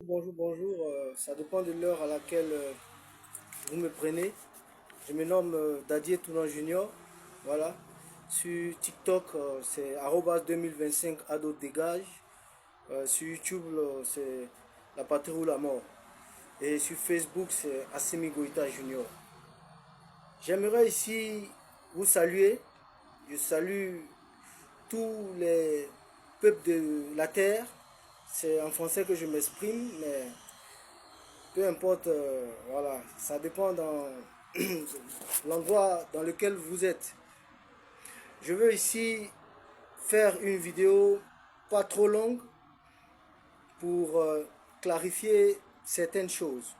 bonjour. Ça dépend de l'heure à laquelle vous me prenez. Je me nomme Dadier Tounan Junior. Voilà. Sur TikTok, c'est 2025 ado dégage. Sur YouTube, c'est la patrie ou la mort. Et sur Facebook, c'est Assimi Goïta Junior. J'aimerais ici vous saluer. Je salue tous les peuples de la terre. C'est en français que je m'exprime, mais peu importe, voilà, ça dépend dans l'endroit dans lequel vous êtes. Je veux ici faire une vidéo pas trop longue pour clarifier certaines choses.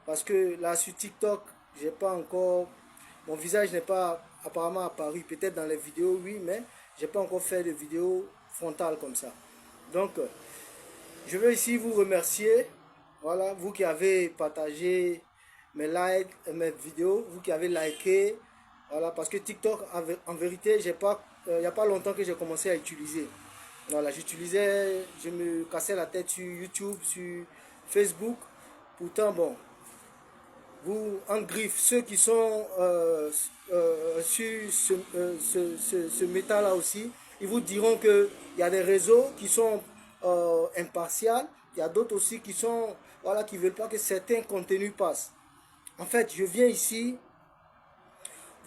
Parce que là sur TikTok, j'ai pas encore, mon visage n'est pas apparemment apparu. Peut-être dans les vidéos, oui, mais j'ai pas encore fait de vidéo frontale comme ça. Donc, je veux ici vous remercier. Voilà, vous qui avez partagé mes likes, mes vidéos, vous qui avez liké. Voilà, parce que TikTok, en vérité, il n'y a pas longtemps que j'ai commencé à utiliser. Voilà, j'utilisais, je me cassais la tête sur YouTube, sur Facebook. Pourtant, bon, vous, en griffe, ceux qui sont sur ce métal-là aussi, ils vous diront qu'il y a des réseaux qui sont impartials, il y a d'autres aussi qui sont, voilà, qui ne veulent pas que certains contenus passent. En fait, je viens ici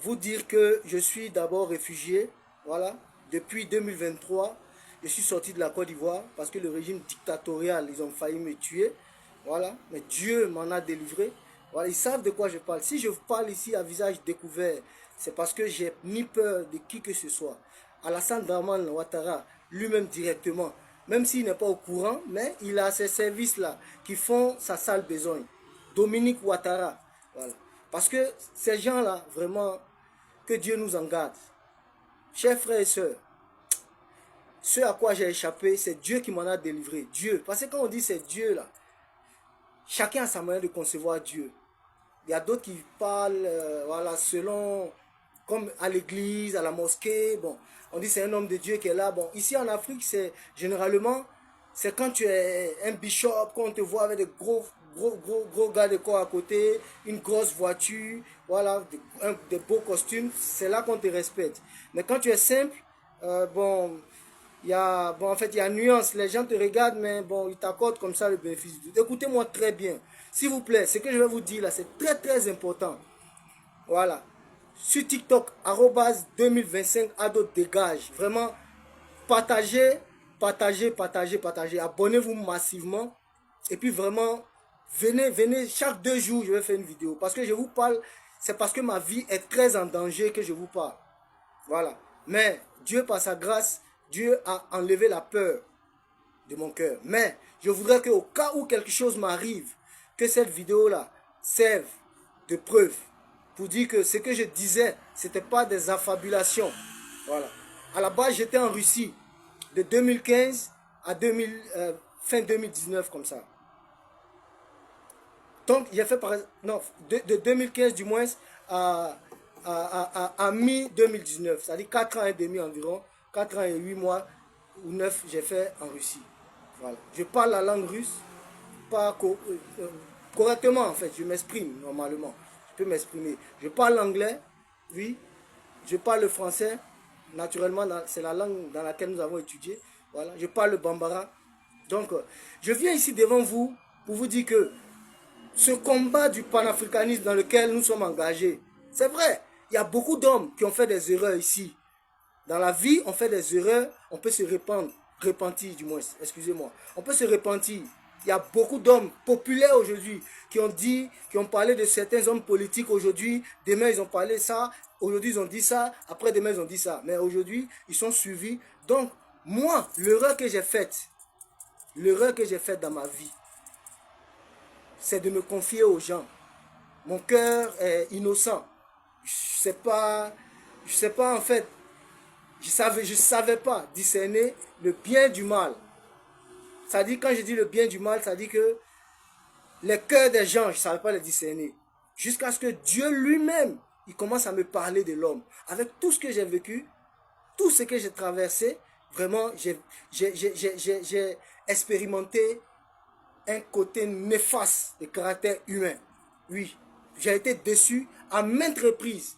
vous dire que je suis d'abord réfugié, voilà, depuis 2023, je suis sorti de la Côte d'Ivoire parce que le régime dictatorial, ils ont failli me tuer, voilà, mais Dieu m'en a délivré, voilà, ils savent de quoi je parle. Si je parle ici à visage découvert, c'est parce que j'ai ni peur de qui que ce soit. Alassane Draman Ouattara, lui-même directement, même s'il n'est pas au courant, mais il a ces services-là qui font sa sale besogne. Dominique Ouattara, voilà. Parce que ces gens-là, vraiment, que Dieu nous en garde. Chers frères et sœurs, ce à quoi j'ai échappé, c'est Dieu qui m'en a délivré. Dieu. Parce que quand on dit c'est Dieu là, chacun a sa manière de concevoir Dieu. Il y a d'autres qui parlent, voilà, selon, comme à l'église, à la mosquée. Bon, on dit c'est un homme de Dieu qui est là. Bon, ici en Afrique, c'est généralement, c'est quand tu es un bishop, quand on te voit avec des gros gars de corps à côté, une grosse voiture, voilà, des beaux costumes, c'est là qu'on te respecte. Mais quand tu es simple, bon, en fait, il y a nuance. Les gens te regardent, mais bon, ils t'accordent comme ça le bénéfice du doute. Écoutez-moi très bien. S'il vous plaît, ce que je vais vous dire là, c'est très important. Voilà. Sur TikTok, 2025, ado dégage. Vraiment, partagez, partagez. Abonnez-vous massivement. Et puis vraiment, venez, chaque 2 jours, je vais faire une vidéo. Parce que je vous parle, c'est parce que ma vie est très en danger que je vous parle. Voilà. Mais Dieu, par sa grâce, Dieu a enlevé la peur de mon cœur. Mais je voudrais qu'au cas où quelque chose m'arrive, que cette vidéo-là serve de preuve pour dire que ce que je disais, ce n'était pas des affabulations. Voilà. À la base, j'étais en Russie de 2015 à fin 2019 comme ça. Donc, j'ai fait par non, de 2015 du moins à mi-2019, c'est-à-dire 4 ans et demi environ, 4 ans et 8 mois ou 9, j'ai fait en Russie. Voilà. Je parle la langue russe, pas correctement en fait, je m'exprime normalement, je peux m'exprimer. Je parle l'anglais, oui, je parle le français, naturellement, c'est la langue dans laquelle nous avons étudié. Voilà. Je parle le bambara. Donc, je viens ici devant vous pour vous dire que ce combat du panafricanisme dans lequel nous sommes engagés, c'est vrai, il y a beaucoup d'hommes qui ont fait des erreurs ici. Dans la vie, on fait des erreurs, on peut se repentir du moins, excusez-moi. On peut se repentir. Il y a beaucoup d'hommes populaires aujourd'hui qui ont dit, qui ont parlé de certains hommes politiques aujourd'hui. Demain, ils ont parlé ça. Aujourd'hui, ils ont dit ça. Après, demain, ils ont dit ça. Mais aujourd'hui, ils sont suivis. Donc, moi, l'erreur que j'ai faite dans ma vie, c'est de me confier aux gens. Mon cœur est innocent. Je sais pas en fait, je savais pas discerner le bien du mal. Ça dit, quand je dis le bien du mal, ça dit que les cœurs des gens, je ne savais pas les discerner. Jusqu'à ce que Dieu lui-même, il commence à me parler de l'homme. Avec tout ce que j'ai vécu, tout ce que j'ai traversé, vraiment, j'ai expérimenté un côté néfaste de caractère humain. Oui, j'ai été déçu à maintes reprises.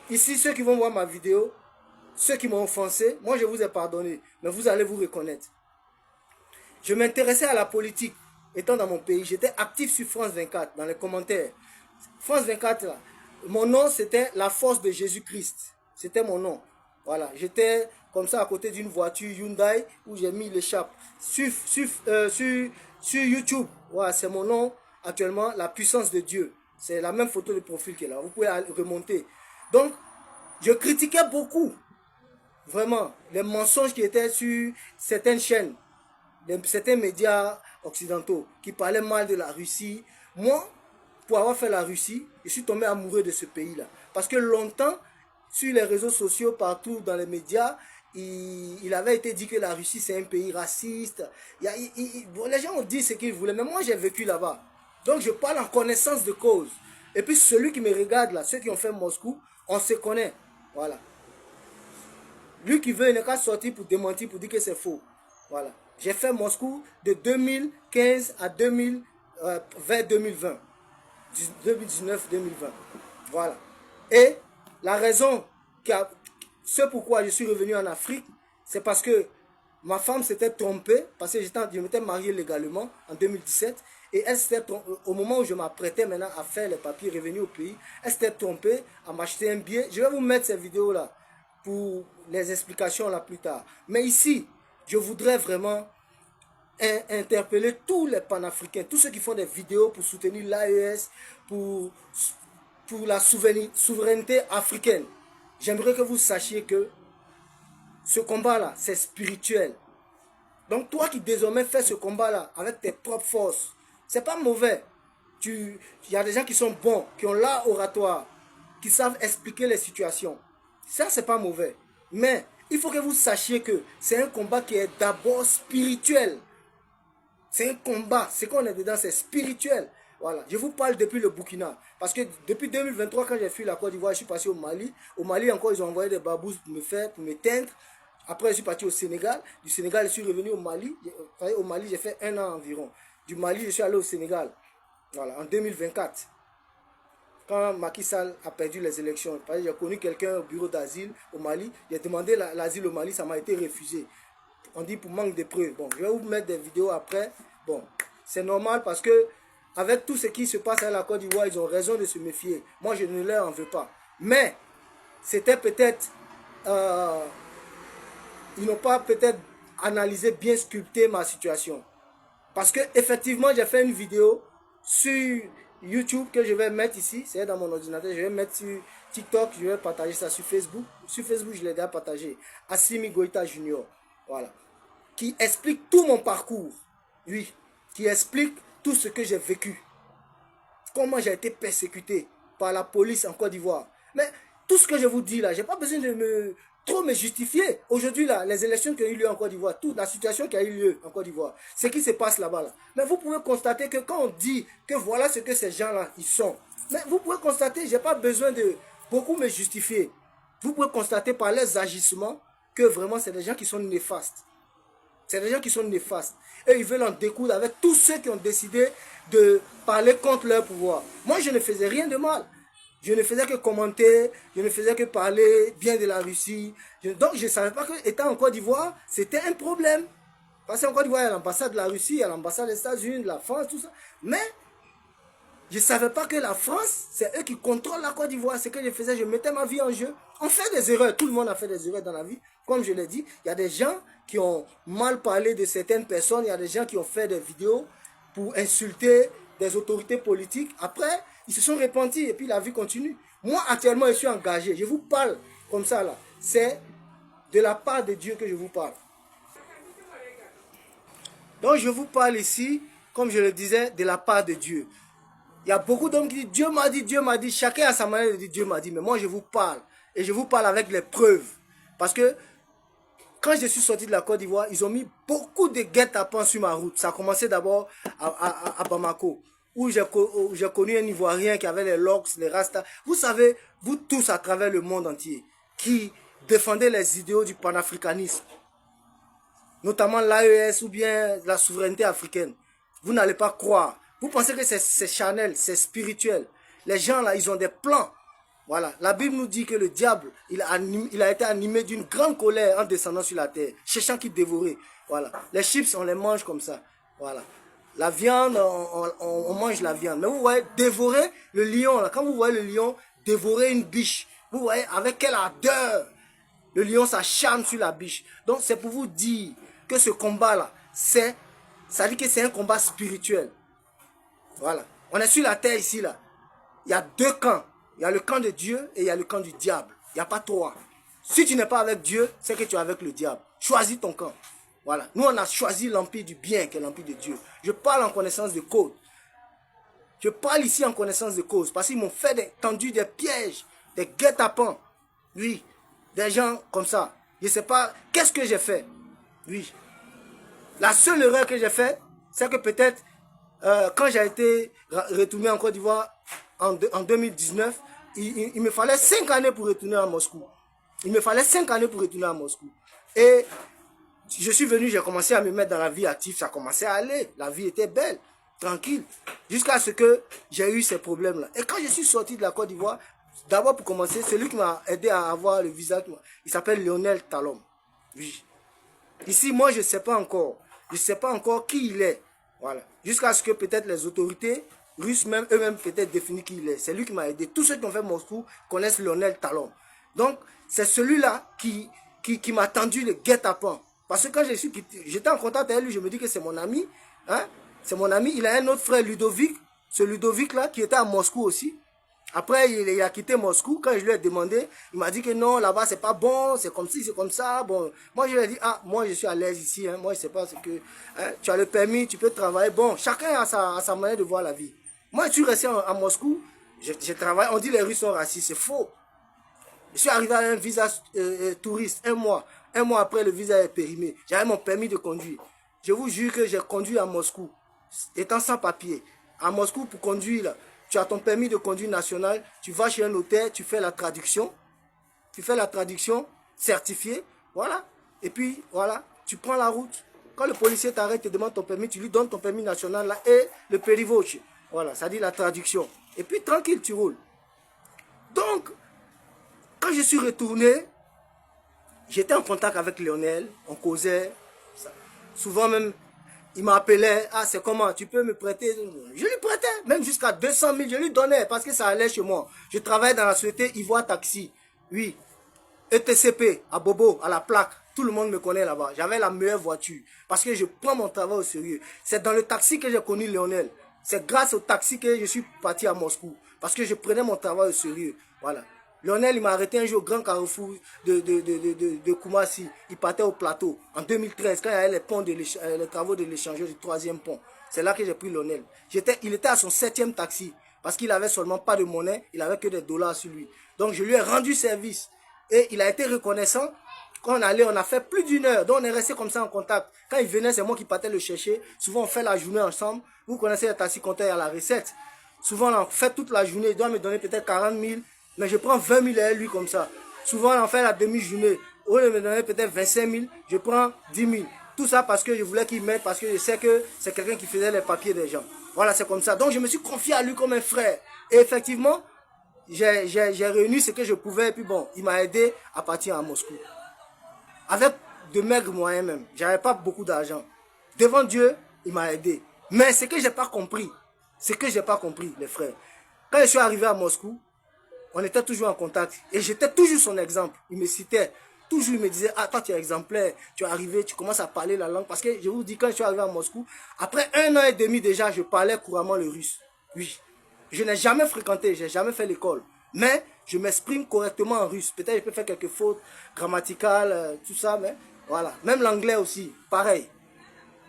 Ici, ceux qui vont voir ma vidéo, ceux qui m'ont offensé, moi je vous ai pardonné, mais vous allez vous reconnaître. Je m'intéressais à la politique, étant dans mon pays. J'étais actif sur France 24, dans les commentaires. France 24, là, mon nom c'était La Force de Jésus-Christ. C'était mon nom. Voilà, j'étais comme ça à côté d'une voiture Hyundai où j'ai mis l'échappe. Sur YouTube, voilà, c'est mon nom actuellement, La Puissance de Dieu. C'est la même photo de profil qui est là. Vous pouvez remonter. Donc, je critiquais beaucoup, vraiment, les mensonges qui étaient sur certaines chaînes, certains médias occidentaux qui parlaient mal de la Russie. Moi, pour avoir fait la Russie, je suis tombé amoureux de ce pays-là. Parce que longtemps, sur les réseaux sociaux, partout dans les médias, il avait été dit que la Russie c'est un pays raciste. Bon, les gens ont dit ce qu'ils voulaient, mais moi j'ai vécu là-bas. Donc je parle en connaissance de cause. Et puis celui qui me regarde là, ceux qui ont fait Moscou, on se connaît. Voilà. Lui qui veut, il n'est qu'à sortir pour démentir, pour dire que c'est faux. Voilà. J'ai fait Moscou de 2015 à 2020. 2019-2020. Voilà. Et la raison, ce pourquoi je suis revenu en Afrique, c'est parce que ma femme s'était trompée, parce que je m'étais marié légalement en 2017, et elle s'était trompée, au moment où je m'apprêtais maintenant à faire les papiers, revenir au pays, elle s'était trompée à m'acheter un billet. Je vais vous mettre ces vidéos-là pour les explications là plus tard. Mais ici, je voudrais vraiment interpeller tous les panafricains, tous ceux qui font des vidéos pour soutenir l'AES, pour la souveraineté africaine. J'aimerais que vous sachiez que ce combat-là, c'est spirituel. Donc toi qui désormais fais ce combat-là avec tes propres forces, c'est pas mauvais. Il y a des gens qui sont bons, qui ont l'art oratoire, qui savent expliquer les situations. Ça, c'est pas mauvais. Mais il faut que vous sachiez que c'est un combat qui est d'abord spirituel. C'est un combat. Ce qu'on est dedans, c'est spirituel. Voilà. Je vous parle depuis le Burkina. Parce que depuis 2023, quand j'ai fui la Côte d'Ivoire, je suis passé au Mali. Au Mali, encore, ils ont envoyé des babous pour m'éteindre. Après, je suis parti au Sénégal. Du Sénégal, je suis revenu au Mali. Au Mali, j'ai fait 1 an environ. Du Mali, je suis allé au Sénégal. Voilà, en 2024. Quand Macky Sall a perdu les élections. J'ai connu quelqu'un au bureau d'asile au Mali. J'ai demandé l'asile au Mali, ça m'a été refusé. On dit pour manque de preuves. Bon, je vais vous mettre des vidéos après. Bon, c'est normal parce que avec tout ce qui se passe à la Côte d'Ivoire, ils ont raison de se méfier. Moi, je ne leur en veux pas. Mais, c'était peut-être... ils n'ont pas peut-être analysé, bien sculpté ma situation. Parce que effectivement, j'ai fait une vidéo sur YouTube que je vais mettre ici. C'est dans mon ordinateur. Je vais mettre sur TikTok. Je vais partager ça sur Facebook. Sur Facebook, je l'ai déjà partagé. Assimi Goïta Junior. Voilà. Qui explique tout mon parcours. Oui. Qui explique tout ce que j'ai vécu. Comment j'ai été persécuté par la police en Côte d'Ivoire. Mais tout ce que je vous dis là, j'ai pas besoin de trop me justifier. Aujourd'hui là, les élections qui ont eu lieu en Côte d'Ivoire, toute la situation qui a eu lieu en Côte d'Ivoire, ce qui se passe là-bas là. Mais vous pouvez constater que quand on dit que voilà ce que ces gens-là ils sont, mais vous pouvez constater, j'ai pas besoin de beaucoup me justifier. Vous pouvez constater par leurs agissements que vraiment c'est des gens qui sont néfastes. C'est des gens qui sont néfastes. Et ils veulent en découdre avec tous ceux qui ont décidé de parler contre leur pouvoir. Moi, je ne faisais rien de mal. Je ne faisais que commenter, je ne faisais que parler bien de la Russie. Donc, je ne savais pas qu'étant en Côte d'Ivoire, c'était un problème. Parce qu'en Côte d'Ivoire, il y a l'ambassade de la Russie, il y a l'ambassade des États-Unis, de la France, tout ça. Mais, je ne savais pas que la France, c'est eux qui contrôlent la Côte d'Ivoire. Ce que je faisais, je mettais ma vie en jeu. On fait des erreurs. Tout le monde a fait des erreurs dans la vie. Comme je l'ai dit, il y a des gens qui ont mal parlé de certaines personnes. Il y a des gens qui ont fait des vidéos pour insulter des autorités politiques. Après, ils se sont repentis et puis la vie continue. Moi, actuellement, je suis engagé. Je vous parle comme ça, là. C'est de la part de Dieu que je vous parle. Donc, je vous parle ici, comme je le disais, de la part de Dieu. Il y a beaucoup d'hommes qui disent Dieu m'a dit, Dieu m'a dit. Chacun a sa manière de dire Dieu m'a dit. Mais moi, je vous parle. Et je vous parle avec les preuves. Parce que quand je suis sorti de la Côte d'Ivoire, ils ont mis beaucoup de guet-apens sur ma route. Ça a commencé d'abord à Bamako, où j'ai connu un Ivoirien qui avait les locks, les rastas. Vous savez, vous tous à travers le monde entier, qui défendez les idéaux du panafricanisme. notamment l'AES ou bien la souveraineté africaine. Vous n'allez pas croire. Vous pensez que c'est charnel, c'est spirituel. Les gens là, ils ont des plans. Voilà. La Bible nous dit que le diable, il a été animé d'une grande colère en descendant sur la terre, cherchant qui dévorer. Voilà. Les chips, on les mange comme ça. Voilà. La viande, on mange la viande. Mais vous voyez, dévorer le lion, là, quand vous voyez le lion dévorer une biche, vous voyez avec quelle ardeur le lion s'acharne sur la biche. Donc c'est pour vous dire que ce combat-là, ça dit que c'est un combat spirituel. Voilà. On est sur la terre ici, là. Il y a deux camps. Il y a le camp de Dieu et il y a le camp du diable. Il n'y a pas trois. Si tu n'es pas avec Dieu, c'est que tu es avec le diable. Choisis ton camp. Voilà. Nous, on a choisi l'empire du bien, qui est l'empire de Dieu. Je parle en connaissance de cause. Je parle ici en connaissance de cause. Parce qu'ils m'ont tendu des pièges, des guet-apens. Oui. Des gens comme ça. Je ne sais pas. Qu'est-ce que j'ai fait? Oui. La seule erreur que j'ai faite, c'est que peut-être, quand j'ai été retourné en Côte d'Ivoire en 2019, il me fallait 5 années pour retourner à Moscou. Il me fallait 5 années pour retourner à Moscou. Et je suis venu, j'ai commencé à me mettre dans la vie active, ça commençait à aller. La vie était belle, tranquille. Jusqu'à ce que j'ai eu ces problèmes-là. Et quand je suis sorti de la Côte d'Ivoire, d'abord pour commencer, celui qui m'a aidé à avoir le visa, il s'appelle Lionel Talom. Oui. Ici, moi, je ne sais pas encore. Je ne sais pas encore qui il est. Voilà. Jusqu'à ce que peut-être les autorités russes, même eux-mêmes, peut-être définissent qui il est. C'est lui qui m'a aidé. Tous ceux qui ont fait Moscou connaissent Lionel Talon. Donc, c'est celui-là qui m'a tendu le guet-apens. Parce que quand j'étais en contact avec lui, je me dis que c'est mon ami. Hein? C'est mon ami. Il a un autre frère, Ludovic. Ce Ludovic-là, qui était à Moscou aussi. Après, il a quitté Moscou. Quand je lui ai demandé, il m'a dit que non, là-bas, c'est pas bon, c'est comme ci, c'est comme ça. Bon, moi, je lui ai dit, ah, moi, je suis à l'aise ici. Hein. Moi, je sais pas ce que... Hein, tu as le permis, tu peux travailler. Bon, chacun a sa manière de voir la vie. Moi, je suis resté à Moscou. Je travaille. On dit les Russes sont racistes. C'est faux. Je suis arrivé à un visa touriste, un mois. Un mois après, le visa est périmé. J'avais mon permis de conduire. Je vous jure que j'ai conduit à Moscou, étant sans papier. À Moscou, pour conduire, là, tu as ton permis de conduire national, tu vas chez un notaire, tu fais la traduction. Tu fais la traduction certifiée, voilà. Et puis, voilà, tu prends la route. Quand le policier t'arrête, te demande ton permis, tu lui donnes ton permis national là et le périvoce. Voilà, ça dit la traduction. Et puis, tranquille, tu roules. Donc, quand je suis retourné, j'étais en contact avec Lionel, on causait. Souvent même, il m'appelait, ah c'est comment, tu peux me prêter? Je lui prêtais, même jusqu'à 200 000, je lui donnais parce que ça allait chez moi. Je travaillais dans la société Ivoire Taxi, oui. ETCP, à Bobo, à la plaque, tout le monde me connaît là-bas. J'avais la meilleure voiture parce que je prends mon travail au sérieux. C'est dans le taxi que j'ai connu Lionel. C'est grâce au taxi que je suis parti à Moscou parce que je prenais mon travail au sérieux. Voilà. Lionel, il m'a arrêté un jour au grand carrefour de Koumassi. Il partait au plateau en 2013 quand il y avait les travaux de l'échangeur du 3e pont. C'est là que j'ai pris Lionel. Il était à son 7e taxi parce qu'il avait seulement pas de monnaie, il avait que des dollars sur lui. Donc je lui ai rendu service et il a été reconnaissant. Quand on allait, on a fait plus d'1 heure. Donc on est resté comme ça en contact. Quand il venait, c'est moi qui partais le chercher. Souvent on fait la journée ensemble. Vous connaissez les taxis compteurs à la recette. Souvent on fait toute la journée. Il doit me donner peut-être 40 000. Mais je prends 20 000 à lui comme ça. Souvent, on fait la demi-journée. Au lieu de me donner peut-être 25 000, je prends 10 000. Tout ça parce que je voulais qu'il m'aide, parce que je sais que c'est quelqu'un qui faisait les papiers des gens. Voilà, c'est comme ça. Donc, je me suis confié à lui comme un frère. Et effectivement, j'ai réuni ce que je pouvais. Et puis bon, il m'a aidé à partir à Moscou. Avec de maigres moyens même. J'avais pas beaucoup d'argent. Devant Dieu, il m'a aidé. Mais ce que j'ai pas compris, les frères, quand je suis arrivé à Moscou, on était toujours en contact. Et j'étais toujours son exemple. Il me citait. Toujours, il me disait, ah, toi, tu es exemplaire. Tu es arrivé, tu commences à parler la langue. Parce que je vous dis, quand je suis arrivé à Moscou, après 1 an et demi déjà, je parlais couramment le russe. Oui. Je n'ai jamais fréquenté, je n'ai jamais fait l'école. Mais je m'exprime correctement en russe. Peut-être je peux faire quelques fautes grammaticales, tout ça, mais voilà. Même l'anglais aussi, pareil.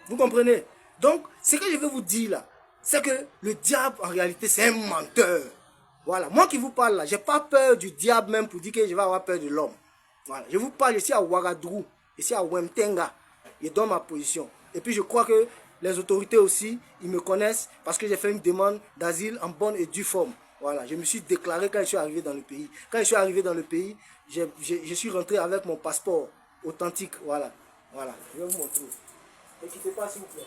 Vous comprenez? Donc, ce que je veux vous dire là, c'est que le diable, en réalité, c'est un menteur. Voilà, moi qui vous parle là, j'ai pas peur du diable même pour dire que je vais avoir peur de l'homme. Voilà, je vous parle ici à Ouagadougou, ici à Wemtenga, je donne ma position. Et puis je crois que les autorités aussi, ils me connaissent parce que j'ai fait une demande d'asile en bonne et due forme. Voilà, je me suis déclaré quand je suis arrivé dans le pays. Quand je suis arrivé dans le pays, je suis rentré avec mon passeport authentique, voilà. Voilà, je vais vous montrer. Ne quittez pas s'il vous plaît.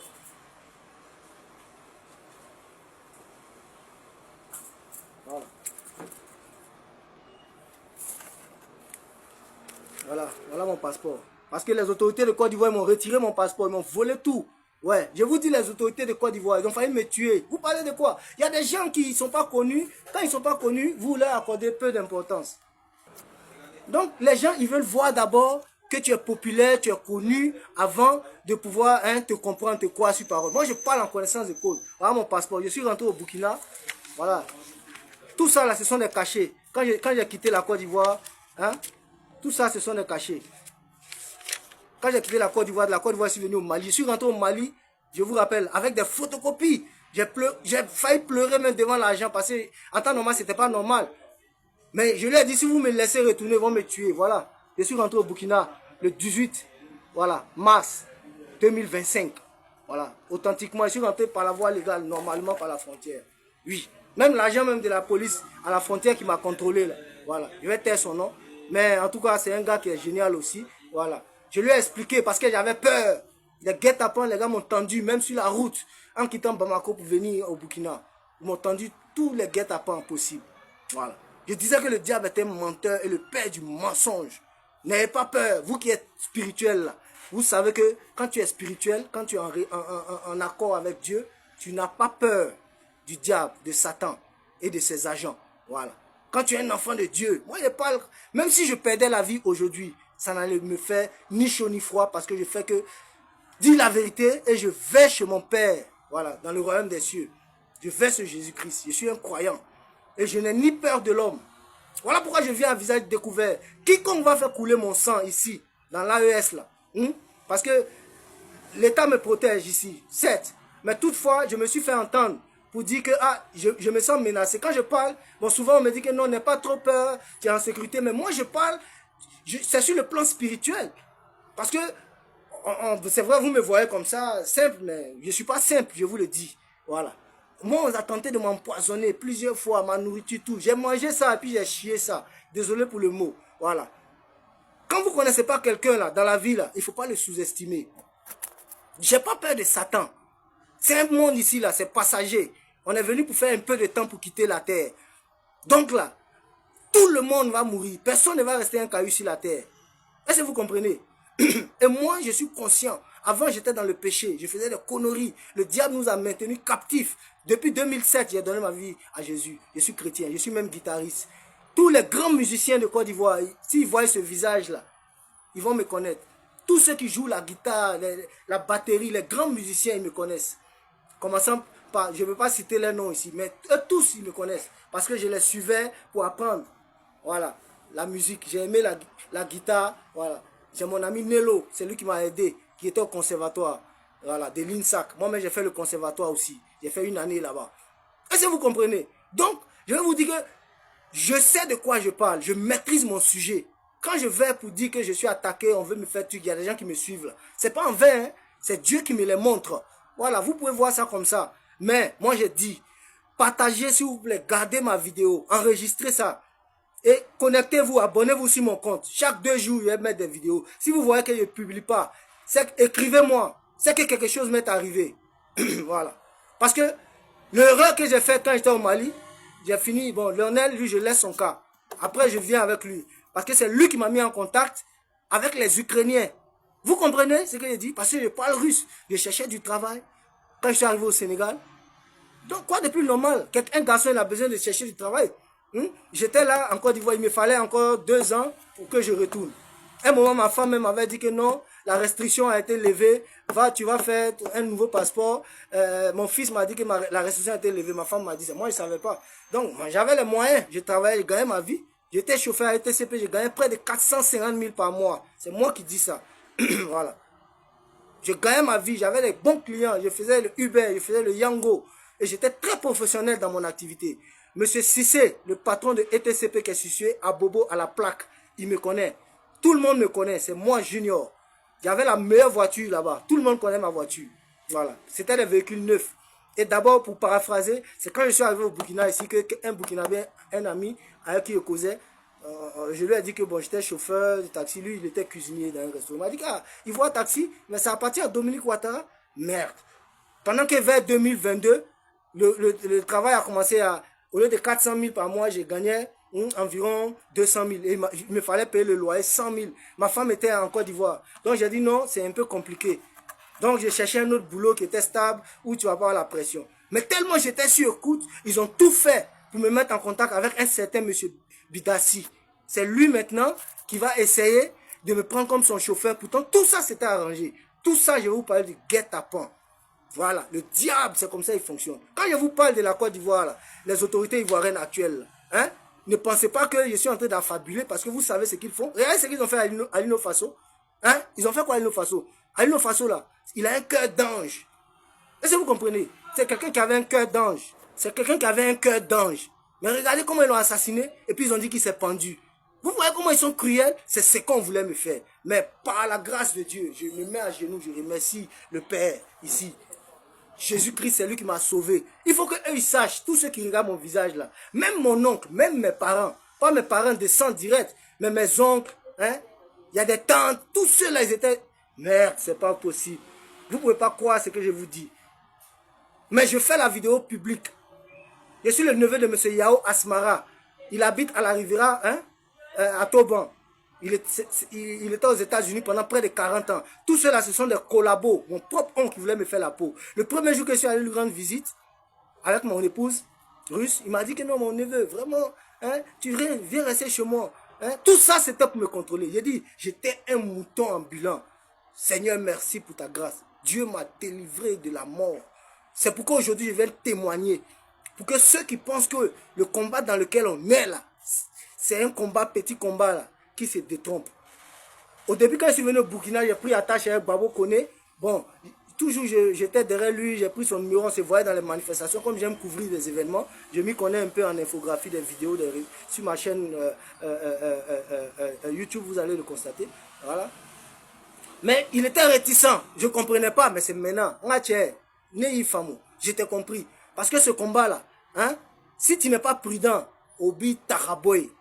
Voilà. Voilà mon passeport. Parce que les autorités de Côte d'Ivoire m'ont retiré mon passeport, ils m'ont volé tout. Ouais, je vous dis les autorités de Côte d'Ivoire, ils ont failli me tuer. Vous parlez de quoi? Il y a des gens qui ne sont pas connus. Quand ils ne sont pas connus, vous leur accordez peu d'importance. Donc les gens, ils veulent voir d'abord que tu es populaire, tu es connu, avant de pouvoir te comprendre, te croire sur parole. Moi, je parle en connaissance de cause. Voilà mon passeport. Je suis rentré au Burkina. Voilà. Tout ça, là, ce sont des cachets. Quand j'ai quitté la Côte d'Ivoire, tout ça, ce sont des cachets. Quand j'ai quitté la Côte d'Ivoire, je suis venu au Mali. Je suis rentré au Mali, je vous rappelle, avec des photocopies. J'ai failli pleurer même devant l'argent parce que en temps normal, c'était pas normal. Mais je lui ai dit, si vous me laissez retourner, ils vont me tuer. Voilà. Je suis rentré au Burkina le 18 voilà, mars 2025. Voilà. Authentiquement, je suis rentré par la voie légale, normalement par la frontière. Oui. Même l'agent même de la police à la frontière qui m'a contrôlé. Là. Voilà. Je vais taire son nom. Mais en tout cas, c'est un gars qui est génial aussi. Voilà. Je lui ai expliqué parce que j'avais peur. Les guet-apens, les gars m'ont tendu, même sur la route, en quittant Bamako pour venir au Burkina. Ils m'ont tendu tous les guet-apens possibles. Voilà. Je disais que le diable était menteur et le père du mensonge. N'ayez pas peur, vous qui êtes spirituel là. Vous savez que quand tu es spirituel, quand tu es en accord avec Dieu, tu n'as pas peur du diable, de Satan et de ses agents. Voilà. Quand tu es un enfant de Dieu, moi je parle, même si je perdais la vie aujourd'hui, ça n'allait me faire ni chaud ni froid parce que je fais que dire la vérité et je vais chez mon Père, voilà, dans le royaume des cieux. Je vais chez Jésus-Christ, je suis un croyant et je n'ai ni peur de l'homme. Voilà pourquoi je viens à visage découvert. Quiconque va faire couler mon sang ici, dans l'AES là, parce que l'État me protège ici, certes, mais toutefois, je me suis fait entendre pour dire que je me sens menacé. Quand je parle, bon, souvent on me dit que non, n'aie pas trop peur, tu es en sécurité, mais moi je parle, c'est sur le plan spirituel. Parce que, c'est vrai, vous me voyez comme ça, simple, mais je ne suis pas simple, je vous le dis. Voilà. Moi, on a tenté de m'empoisonner plusieurs fois, ma nourriture, tout. J'ai mangé ça et puis j'ai chié ça. Désolé pour le mot. Voilà. Quand vous ne connaissez pas quelqu'un là, dans la vie, là, il ne faut pas le sous-estimer. J'ai pas peur de Satan. C'est un monde ici, là, c'est passager. On est venu pour faire un peu de temps pour quitter la terre. Donc là, tout le monde va mourir. Personne ne va rester un caillou sur la terre. Est-ce que vous comprenez? Et moi, je suis conscient. Avant, j'étais dans le péché. Je faisais des conneries. Le diable nous a maintenus captifs. Depuis 2007, j'ai donné ma vie à Jésus. Je suis chrétien. Je suis même guitariste. Tous les grands musiciens de Côte d'Ivoire, s'ils voient ce visage-là, ils vont me connaître. Tous ceux qui jouent la guitare, la batterie, les grands musiciens, ils me connaissent. Commençant par, je ne veux pas citer les noms ici, mais eux tous, ils me connaissent. Parce que je les suivais pour apprendre. Voilà, la musique. J'ai aimé la guitare. Voilà. J'ai mon ami Nello, c'est lui qui m'a aidé, qui était au conservatoire. Voilà, de l'INSAC. Moi-même, j'ai fait le conservatoire aussi. J'ai fait une année là-bas. Est-ce que vous comprenez? Donc, je vais vous dire que je sais de quoi je parle. Je maîtrise mon sujet. Quand je vais pour dire que je suis attaqué, on veut me faire tuer, il y a des gens qui me suivent. Ce n'est pas en vain, hein? C'est Dieu qui me les montre. Voilà, vous pouvez voir ça comme ça. Mais moi, j'ai dit, partagez s'il vous plaît, gardez ma vidéo, enregistrez ça. Et connectez-vous, abonnez-vous sur mon compte. Chaque 2 jours, je vais mettre des vidéos. Si vous voyez que je ne publie pas, écrivez-moi. C'est que quelque chose m'est arrivé. Voilà. Parce que l'erreur que j'ai faite quand j'étais au Mali, j'ai fini, bon, Lionel, lui, je laisse son cas. Après, je viens avec lui. Parce que c'est lui qui m'a mis en contact avec les Ukrainiens. Vous comprenez ce que je dis? Parce que je parle russe. Je cherchais du travail quand je suis arrivé au Sénégal. Donc, quoi de plus normal? Un garçon, il a besoin de chercher du travail. J'étais là en Côte d'Ivoire, il me fallait encore 2 ans pour que je retourne. À un moment, ma femme m'avait dit que non, la restriction a été levée, tu vas faire un nouveau passeport. Mon fils m'a dit que la restriction a été levée, ma femme m'a dit ça, moi je ne savais pas. Donc j'avais les moyens, je travaillais, je gagnais ma vie. J'étais chauffeur à ETCP, je gagnais près de 450 000 par mois. C'est moi qui dis ça. Voilà. Je gagnais ma vie, j'avais des bons clients, je faisais le Uber, je faisais le Yango. Et j'étais très professionnel dans mon activité. Monsieur Cissé, le patron de ETCP qui est situé à Bobo, à la plaque, il me connaît. Tout le monde me connaît, c'est moi Junior. J'avais la meilleure voiture là-bas. Tout le monde connaît ma voiture. Voilà, c'était des véhicules neufs. Et d'abord, pour paraphraser, c'est quand je suis arrivé au Burkina ici qu'un Burkinabé, un ami avec qui je causais, Je lui ai dit que bon, j'étais chauffeur de taxi, lui il était cuisinier dans un restaurant. Il m'a dit ah, il voit taxi, mais ça appartient à Dominique Ouattara. Merde. Pendant que vers 2022, le travail a commencé à, au lieu de 400 000 par mois, j'ai gagné environ 200 000. Et il me fallait payer le loyer 100 000. Ma femme était en Côte d'Ivoire. Donc j'ai dit non, c'est un peu compliqué. Donc j'ai cherché un autre boulot qui était stable, où tu vas pas avoir la pression. Mais tellement j'étais sur écoute, ils ont tout fait pour me mettre en contact avec un certain monsieur Bidassi. C'est lui maintenant qui va essayer de me prendre comme son chauffeur. Pourtant, tout ça c'était arrangé. Tout ça, je vais vous parler du guet-apens. Voilà, le diable, c'est comme ça qu'il fonctionne. Quand je vous parle de la Côte d'Ivoire, les autorités ivoiriennes actuelles, hein, ne pensez pas que je suis en train d'affabuler parce que vous savez ce qu'ils font. Regardez ce qu'ils ont fait à Lino Faso. Hein? Ils ont fait quoi à Lino Faso? À Lino Faso, là, il a un cœur d'ange. Est-ce que vous comprenez? C'est quelqu'un qui avait un cœur d'ange. C'est quelqu'un qui avait un cœur d'ange. Mais regardez comment ils l'ont assassiné et puis ils ont dit qu'il s'est pendu. Vous voyez comment ils sont cruels? C'est ce qu'on voulait me faire. Mais par la grâce de Dieu, je me mets à genoux, je remercie le Père ici. Jésus-Christ, c'est lui qui m'a sauvé. Il faut qu'eux ils sachent, tous ceux qui regardent mon visage là, même mon oncle, même mes parents, pas mes parents de sang direct, mais mes oncles, hein, il y a des tantes, tous ceux-là, ils étaient, merde, c'est pas possible. Vous ne pouvez pas croire ce que je vous dis. Mais je fais la vidéo publique. Je suis le neveu de M. Yao Asmara. Il habite à la Riviera, hein, à Toban. Il était aux États-Unis pendant près de 40 ans. Tout cela, ce sont des collabos. Mon propre oncle qui voulait me faire la peau. Le premier jour que je suis allé lui rendre visite, avec mon épouse russe, il m'a dit que non, mon neveu, vraiment, hein, tu viens rester chez moi. Hein. Tout ça, c'était pour me contrôler. J'ai dit, j'étais un mouton ambulant. Seigneur, merci pour ta grâce. Dieu m'a délivré de la mort. C'est pourquoi aujourd'hui, je viens témoigner. Pour que ceux qui pensent que le combat dans lequel on est là, c'est un combat, petit combat là, qui se détrompe. Au début, quand je suis venu au Burkina, j'ai pris attache avec Babo Koné. Bon, toujours j'étais derrière lui, j'ai pris son numéro, on se voyait dans les manifestations. Comme j'aime couvrir des événements, je m'y connais un peu en infographie, des vidéos, sur ma chaîne YouTube, vous allez le constater. Voilà. Mais il était réticent, je ne comprenais pas, mais c'est maintenant. Je t'ai compris. Parce que ce combat-là, hein, si tu n'es pas prudent, Obi Taraboy,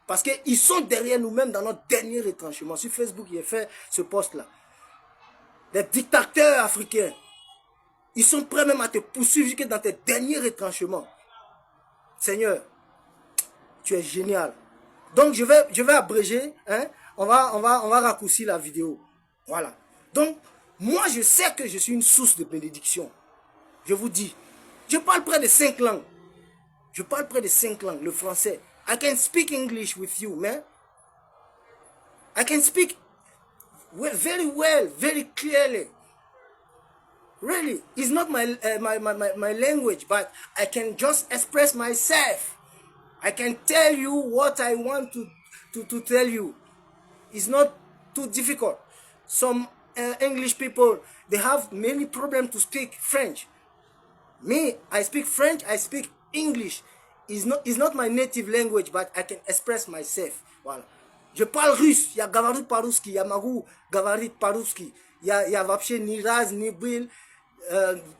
parce qu'ils sont derrière nous-mêmes dans notre dernier retranchement. Sur Facebook, j'ai fait ce post-là. Les dictateurs africains, ils sont prêts même à te poursuivre jusque dans tes derniers retranchements. Seigneur, tu es génial. Donc, je vais abréger. Hein, on va raccourcir la vidéo. Voilà. Donc, moi, je sais que je suis une source de bénédiction. Je vous dis, je parle près de 5 langues. Je parle près de 5 langues. Le français. I can speak English with you, man. I can speak very well, very clearly. Really, it's not my language, but I can just express myself. I can tell you what I want to tell you. It's not too difficult. Some English people, they have many problems to speak French. Me, I speak French, I speak English. It's not my native language, but I can express myself. Voilà. Je parle russe. Il y a Gavarit Parouski, il y a Magou Gavarit Parouski. Il y a вообще ni Raz, ni Bil,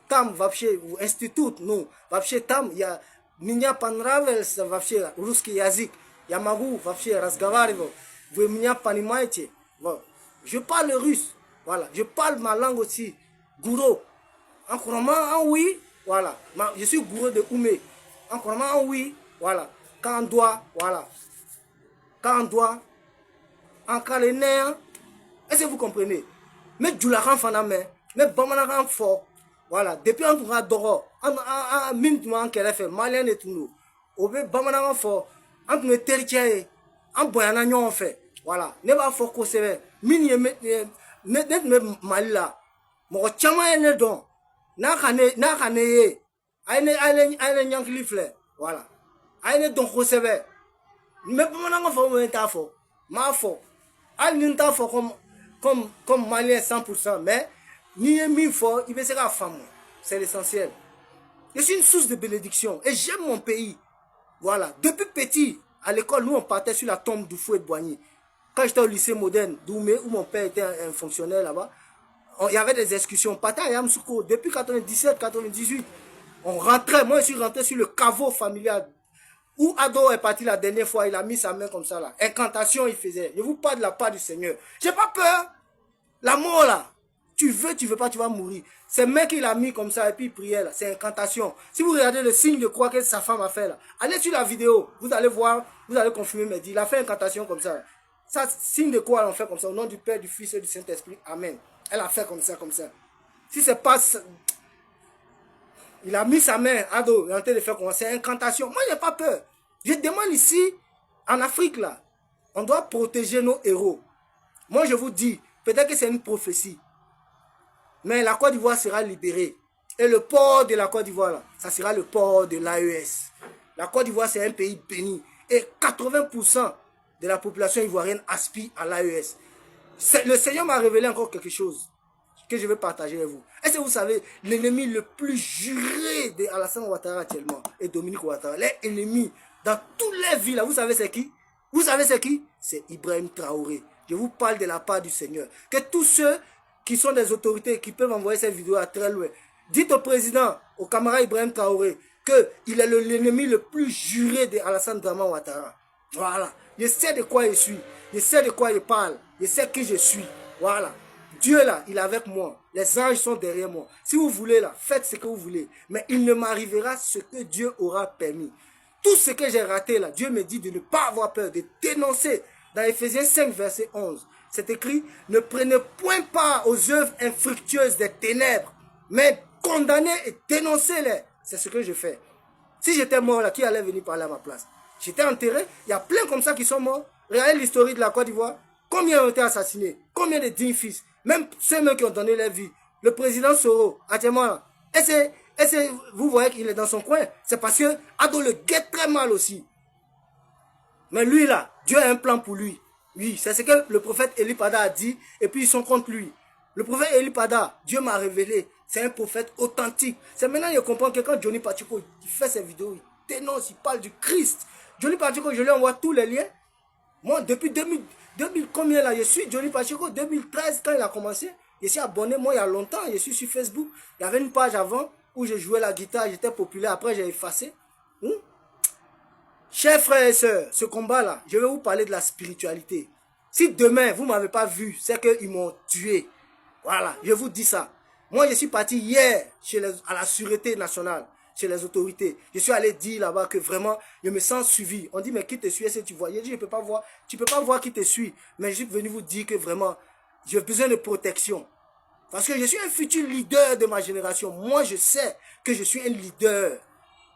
там вообще институт, ну, вообще там я, меня понравился вообще русский язык. Я могу вообще разговаривать. Вы меня понимаете? Вот. Je parle russe. Voilà. Je parle ma langue aussi. Gouro. En roman, en oui. Voilà. Je suis gourou de Oumé. En roman, oui, voilà. Quand on doit, voilà. Quand on doit, en calénaire, est-ce que vous comprenez? Mais du la faname, mais bamanaran fort, voilà. Depuis on pourra doro, en minute en qu'elle fait, malien et tout nous. Au bé bamanaran fort, en me terrier, en boyana nyon fait, voilà. Ne va fort qu'on se mini ne malila. Mon chama ne don, na kane. Aïe nyanklifle, voilà. Aïe donc recevait. Mais pour mon enfant, on t'a fort. Ma fort. Aïe n'ta fort comme malien 100%. Mais, ni mi fort, il va se faire femme. C'est l'essentiel. Je suis une source de bénédiction. Et j'aime mon pays. Voilà. Depuis petit, à l'école, nous on partait sur la tombe du fouet de Boigny. Quand j'étais au lycée moderne d'Oumé, où mon père était un fonctionnaire là-bas, il y avait des excursions. Partait à Yamsouko depuis 97, 98. On rentrait, moi je suis rentré sur le caveau familial Où Ado est parti la dernière fois, il a mis sa main comme ça là. Incantation il faisait. Je vous parle de la part du Seigneur. J'ai pas peur. La mort là. Tu veux pas, tu vas mourir. C'est mains qu'il a mis comme ça et puis il priait là. C'est incantation. Si vous regardez le signe de croix que sa femme a fait là, allez sur la vidéo. Vous allez voir, vous allez confirmer mes dits. Il a fait incantation comme ça. Ça, signe de croix, on fait comme ça. Au nom du Père, du Fils et du Saint-Esprit. Amen. Elle a fait comme ça, comme ça. Si c'est pas... Il a mis sa main, Ado, il est en train de faire comme ça. C'est incantation. Moi, j'ai pas peur. Je demande ici, en Afrique, là, on doit protéger nos héros. Moi, je vous dis, peut-être que c'est une prophétie. Mais la Côte d'Ivoire sera libérée. Et le port de la Côte d'Ivoire, là, ça sera le port de l'AES. La Côte d'Ivoire, c'est un pays béni. Et 80% de la population ivoirienne aspire à l'AES. Le Seigneur m'a révélé encore quelque chose que je vais partager avec vous. Est-ce que vous savez, l'ennemi le plus juré d'Alassane Ouattara actuellement est Dominique Ouattara. Les ennemis dans toutes les villes, vous savez c'est qui? Vous savez c'est qui? C'est Ibrahim Traoré. Je vous parle de la part du Seigneur. Que tous ceux qui sont des autorités qui peuvent envoyer cette vidéo à très loin, dites au président, au camarade Ibrahim Traoré, qu'il est l'ennemi le plus juré d'Alassane Ouattara. Voilà. Je sais de quoi je suis. Je sais de quoi je parle. Je sais qui je suis. Voilà. Dieu là, il est avec moi. Les anges sont derrière moi. Si vous voulez là, faites ce que vous voulez. Mais il ne m'arrivera ce que Dieu aura permis. Tout ce que j'ai raté là, Dieu me dit de ne pas avoir peur, de dénoncer. Dans Ephésiens 5, verset 11, c'est écrit, ne prenez point part aux œuvres infructueuses des ténèbres, mais condamnez et dénoncez-les. C'est ce que je fais. Si j'étais mort là, qui allait venir parler à ma place? J'étais enterré. Il y a plein comme ça qui sont morts. Regardez l'historique de la Côte d'Ivoire. Combien ont été assassinés? Combien de dignes fils? Même ceux-mêmes qui ont donné leur vie. Le président Soro, actuellement là. Est-ce que vous voyez qu'il est dans son coin? C'est parce que Ado le guette très mal aussi. Mais lui là, Dieu a un plan pour lui. Oui, c'est ce que le prophète Eli Pada a dit. Et puis ils sont contre lui. Le prophète Eli Pada, Dieu m'a révélé. C'est un prophète authentique. C'est maintenant que je comprends que quand Johnny Pacheco il fait ses vidéos, il dénonce, il parle du Christ. Johnny Pacheco, je lui envoie tous les liens. Moi, depuis 2000 combien là, je suis Johnny Pacheco, 2013 quand il a commencé. Je suis abonné, moi il y a longtemps, je suis sur Facebook. Il y avait une page avant où je jouais la guitare, j'étais populaire, après j'ai effacé. Chers frères et sœurs, ce combat-là, je vais vous parler de la spiritualité. Si demain, vous ne m'avez pas vu, c'est qu'ils m'ont tué. Voilà, je vous dis ça. Moi, je suis parti hier à la Sûreté nationale, chez les autorités. Je suis allé dire là-bas que vraiment, je me sens suivi. On dit, mais qui te suit? Est-ce que tu vois? Je dis, je ne peux pas voir. Tu ne peux pas voir qui te suit. Mais je suis venu vous dire que vraiment, j'ai besoin de protection. Parce que je suis un futur leader de ma génération. Moi, je sais que je suis un leader.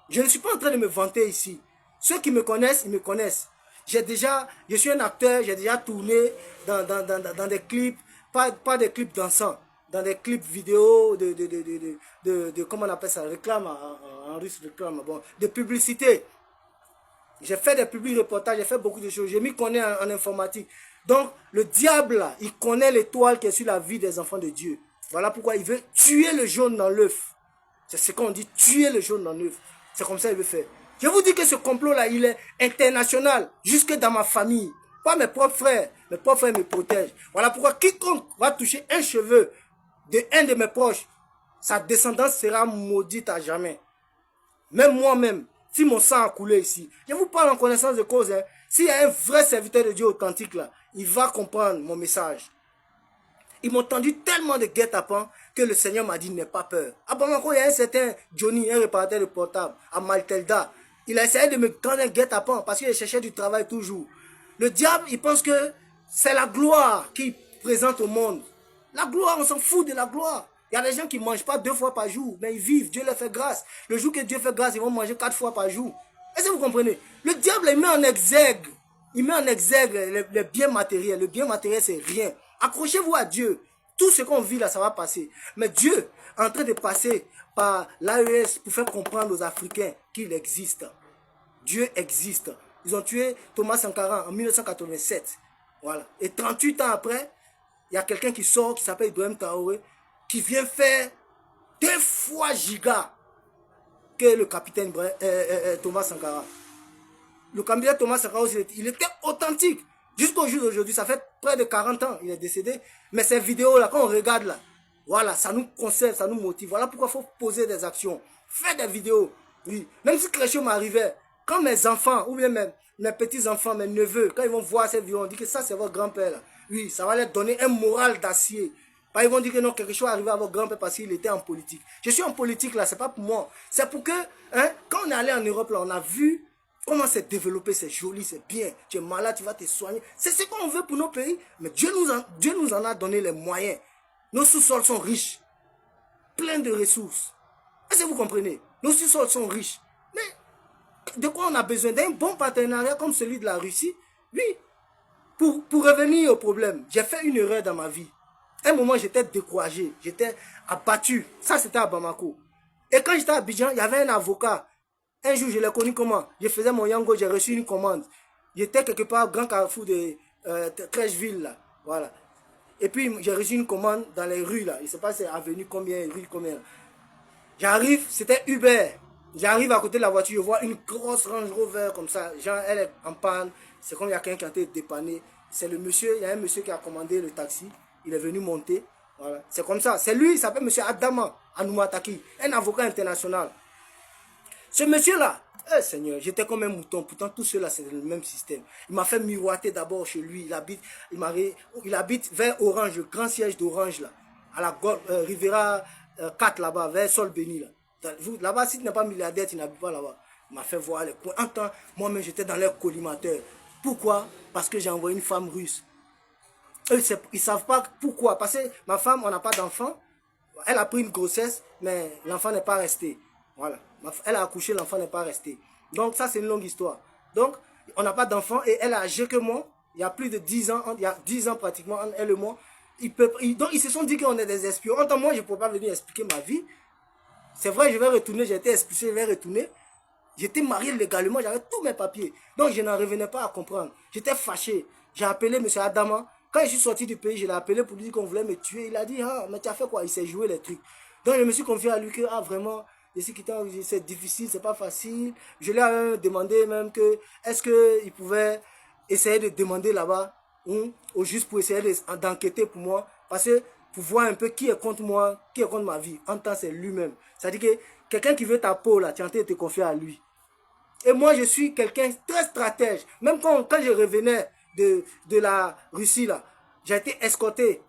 Je ne suis pas en train de me vanter ici. Ceux qui me connaissent, ils me connaissent. Je suis un acteur, j'ai déjà tourné dans des clips, pas des clips dansants, dans des clips vidéo comment on appelle ça, réclame, en russe, réclame, bon, de publicité. J'ai fait des publics reportages, j'ai fait beaucoup de choses, je m'y connais en informatique. Donc, le diable, là, il connaît l'étoile qui est sur la vie des enfants de Dieu. Voilà pourquoi il veut tuer le jaune dans l'œuf. C'est ce qu'on dit, tuer le jaune dans l'œuf. C'est comme ça qu'il veut faire. Je vous dis que ce complot-là, il est international, jusque dans ma famille. Pas mes propres frères. Mes propres frères me protègent. Voilà pourquoi quiconque va toucher un cheveu de un de mes proches, sa descendance sera maudite à jamais. Même moi-même, si mon sang a coulé ici, je vous parle en connaissance de cause. Hein. S'il y a un vrai serviteur de Dieu authentique là, il va comprendre mon message. Ils m'ont tendu tellement de guet-apens que le Seigneur m'a dit, n'aie pas peur. À Bamako, il y a un certain Johnny, un réparateur de portable, à Maltelda. Il a essayé de me prendre un guet-apens parce qu'il cherchait du travail toujours. Le diable, il pense que c'est la gloire qu'il présente au monde. La gloire, on s'en fout de la gloire. Il y a des gens qui ne mangent pas 2 fois par jour, mais ils vivent, Dieu leur fait grâce. Le jour que Dieu fait grâce, ils vont manger 4 fois par jour. Est-ce que vous comprenez? Le diable, il met en exergue. Il met en exergue les biens matériels. Le bien matériel, c'est rien. Accrochez-vous à Dieu. Tout ce qu'on vit là, ça va passer. Mais Dieu est en train de passer par l'AES pour faire comprendre aux Africains qu'il existe. Dieu existe. Ils ont tué Thomas Sankara en 1987. Voilà. Et 38 ans après, il y a quelqu'un qui sort, qui s'appelle Ibrahim Traoré, qui vient faire 2 fois giga que le capitaine Thomas Sankara. Le capitaine Thomas Sankara, il était authentique. Jusqu'au jour d'aujourd'hui, ça fait près de 40 ans, il est décédé. Mais ces vidéos-là, quand on regarde là, voilà, ça nous conserve, ça nous motive. Voilà pourquoi il faut poser des actions. Faire des vidéos. Oui. Même si quelque chose m'arrivait, Quand mes enfants, ou bien mes petits-enfants, mes neveux, quand ils vont voir cette vidéo, on dit que ça, c'est votre grand-père. Oui, ça va leur donner un moral d'acier. Ils vont dire que non, quelque chose est arrivé à votre grand-père parce qu'il était en politique. Je suis en politique là, c'est pas pour moi. C'est pour que, hein, quand on est allé en Europe là, on a vu comment c'est développé, c'est joli, c'est bien. Tu es malade, tu vas te soigner. C'est ce qu'on veut pour nos pays. Mais Dieu nous en a donné les moyens. Nos sous-sols sont riches, pleins de ressources. Est-ce que vous comprenez? Nos sous-sols sont riches. Mais de quoi on a besoin? D'un bon partenariat comme celui de la Russie? Oui. Pour revenir au problème, j'ai fait une erreur dans ma vie. À un moment, j'étais découragé, j'étais abattu. Ça, c'était à Bamako. Et quand j'étais à Abidjan, il y avait un avocat. Un jour, je l'ai connu comment? Je faisais mon yango, j'ai reçu une commande. J'étais quelque part au grand carrefour de Trècheville, là. Voilà. Et puis, j'ai reçu une commande dans les rues, là. Je ne sais pas si c'est avenue combien, rue combien. J'arrive, c'était Uber. J'arrive à côté de la voiture, je vois une grosse Range Rover comme ça. Genre, elle est en panne. C'est comme il y a quelqu'un qui a été dépanné. C'est le monsieur, il y a un monsieur qui a commandé le taxi. Il est venu monter. Voilà. C'est comme ça. C'est lui, il s'appelle monsieur Adama Anoumataki, un avocat international. Ce monsieur-là, Seigneur, j'étais comme un mouton. Pourtant, tout cela, c'est le même système. Il m'a fait miroiter d'abord chez lui. Il habite vers Orange, le grand siège d'Orange, là. À la Rivera 4, là-bas, vers Sol Béni, là. Là-bas, si tu n'es pas milliardaire, tu n'habites pas là-bas. Il m'a fait voir les coins. En temps, moi-même, j'étais dans leur collimateur. Pourquoi? Parce que j'ai envoyé une femme russe. Eux, ils ne savent pas pourquoi. Parce que ma femme, on n'a pas d'enfant. Elle a pris une grossesse, mais l'enfant n'est pas resté. Voilà. Elle a accouché, l'enfant n'est pas resté. Donc, ça, c'est une longue histoire. Donc, on n'a pas d'enfant et elle a âgé que moi. Il y a plus de 10 ans, il y a 10 ans pratiquement, entre elle et moi. Donc, ils se sont dit qu'on est des espions. En tant que moi, je ne peux pas venir expliquer ma vie. C'est vrai, je vais retourner, j'ai été expulsé, je vais retourner. J'étais marié légalement, j'avais tous mes papiers. Donc, je n'en revenais pas à comprendre. J'étais fâché. J'ai appelé M. Adama. Quand je suis sorti du pays, je l'ai appelé pour lui dire qu'on voulait me tuer. Il a dit, ah, mais tu as fait quoi? Il s'est joué les trucs. Donc, je me suis confié à lui que, ah, vraiment, c'est difficile, c'est pas facile. Je lui ai demandé même que, est-ce qu'il pouvait essayer de demander là-bas, au juste pour essayer d'enquêter pour moi. Parce que, pour voir un peu qui est contre moi, qui est contre ma vie. En temps, c'est lui-même. C'est-à-dire que quelqu'un qui veut ta peau, là, tu es en train de te confier à lui. Et moi, je suis quelqu'un très stratège. Même quand je revenais de la Russie, là, j'ai été escorté.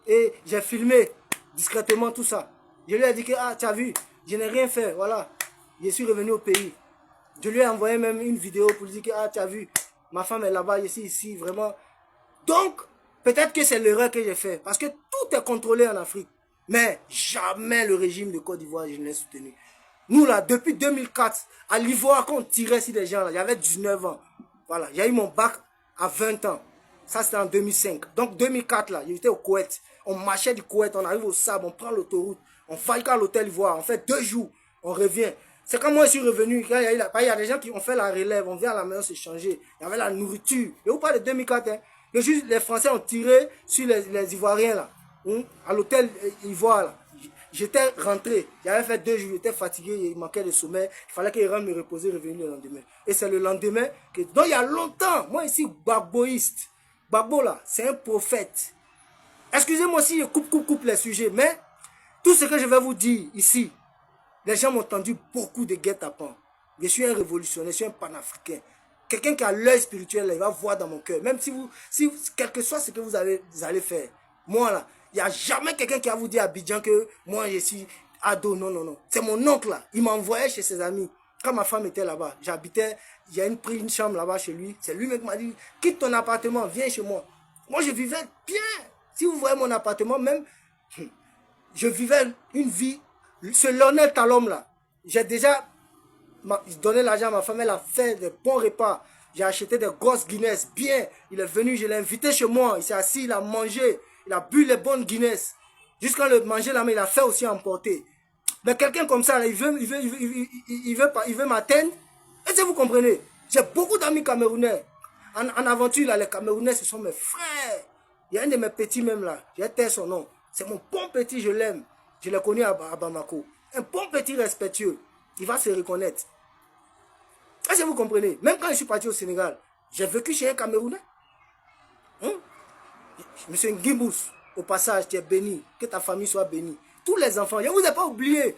Et j'ai filmé discrètement tout ça. Je lui ai dit que, ah, tu as vu, je n'ai rien fait, voilà. Je suis revenu au pays. Je lui ai envoyé même une vidéo pour lui dire que, ah, tu as vu, ma femme est là-bas, je suis ici, vraiment. Donc, peut-être que c'est l'erreur que j'ai fait. Parce que tout est contrôlé en Afrique. Mais jamais le régime de Côte d'Ivoire, je ne l'ai soutenu. Nous, là, depuis 2004, à l'Ivoire, quand on tirait sur des gens, là, j'avais 19 ans. Voilà, j'ai eu mon bac à 20 ans. Ça, c'était en 2005. Donc, 2004, là, j'étais au Koweït. On marchait du Koweït, on arrive au sable, on prend l'autoroute, on va à l'hôtel Ivoire, on fait 2 jours, on revient. C'est quand moi je suis revenu, il y a des gens qui ont fait la relève, on vient à la maison s'échanger. Il y avait la nourriture. Et vous parlez de 2004, hein. Les Français ont tiré sur les Ivoiriens, là, à l'hôtel Ivoire, là. J'étais rentré, j'avais fait 2 jours, j'étais fatigué, il manquait de sommeil, il fallait que je rentre me reposer, revenir le lendemain. Et c'est le lendemain que, donc il y a longtemps, moi ici, Gbagboïste, Gbagbo là, c'est un prophète. Excusez-moi si je coupe les sujets, mais tout ce que je vais vous dire ici, les gens m'ont entendu beaucoup de guet-apens. Je suis un révolutionnaire, je suis un panafricain. Quelqu'un qui a l'œil spirituel, il va voir dans mon cœur. Même si quel que soit ce que vous allez faire, moi là, il n'y a jamais quelqu'un qui va vous dire à Abidjan que moi je suis ado. Non, non, non. C'est mon oncle là. Il m'envoyait chez ses amis. Quand ma femme était là-bas, j'habitais, j'ai pris une chambre là-bas chez lui. C'est lui qui m'a dit, quitte ton appartement, viens chez moi. Moi je vivais bien. Si vous voyez mon appartement, même, je vivais une vie. Ce Lionel Talom là, j'ai déjà donné l'argent à ma femme, elle a fait des bons repas. J'ai acheté des grosses Guinness, bien. Il est venu, je l'ai invité chez moi. Il s'est assis, il a mangé. Il a bu les bonnes Guinness. Jusqu'à le manger là, mais il a fait aussi emporter. Mais quelqu'un comme ça, là, il veut m'atteindre. Est-ce que vous comprenez? J'ai beaucoup d'amis camerounais. En aventure, là, les Camerounais, ce sont mes frères. Il y a un de mes petits même là. J'ai tais son nom. C'est mon bon petit, je l'aime. Je l'ai connu à Bamako. Un bon petit respectueux. Il va se reconnaître. Est-ce que vous comprenez? Même quand je suis parti au Sénégal, j'ai vécu chez un Camerounais. Monsieur Ngimbous, au passage, tu es béni. Que ta famille soit bénie. Tous les enfants, je ne vous ai pas oublié.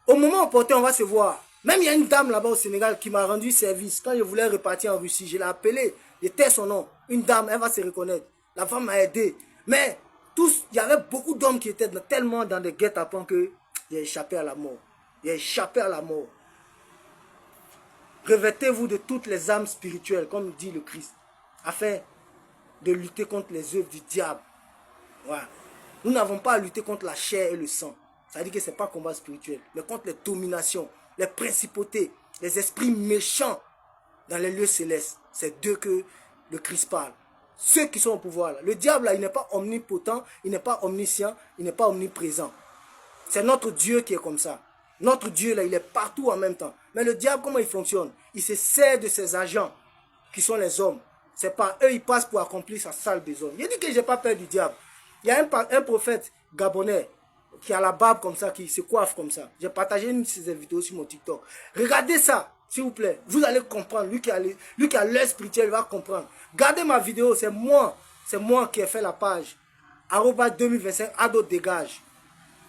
Au moment opportun, on va se voir. Même il y a une dame là-bas au Sénégal qui m'a rendu service. Quand je voulais repartir en Russie, je l'ai appelée. J'étais son nom. Une dame, elle va se reconnaître. La femme m'a aidé. Mais tous, il y avait beaucoup d'hommes qui étaient tellement dans des guet-apens que j'ai échappé à la mort. J'ai échappé à la mort. Revêtez-vous de toutes les âmes spirituelles, comme dit le Christ, afin de lutter contre les œuvres du diable. Voilà. Nous n'avons pas à lutter contre la chair et le sang. Ça veut dire que ce n'est pas un combat spirituel, mais contre les dominations, les principautés, les esprits méchants dans les lieux célestes. C'est d'eux que le Christ parle. Ceux qui sont au pouvoir. Là. Le diable, là, il n'est pas omnipotent, il n'est pas omniscient, il n'est pas omniprésent. C'est notre Dieu qui est comme ça. Notre Dieu, là, il est partout en même temps. Mais le diable, comment il fonctionne? Il se sert de ses agents, qui sont les hommes. C'est par eux, il passe pour accomplir sa sale besogne. Il dit que je n'ai pas peur du diable. Il y a un prophète gabonais qui a la barbe comme ça, qui se coiffe comme ça. J'ai partagé une de ses vidéos sur mon TikTok. Regardez ça, s'il vous plaît. Vous allez comprendre. Lui qui a l'œil spirituel, il va comprendre. Regardez ma vidéo, c'est moi qui ai fait la page. @2025, Ado dégage.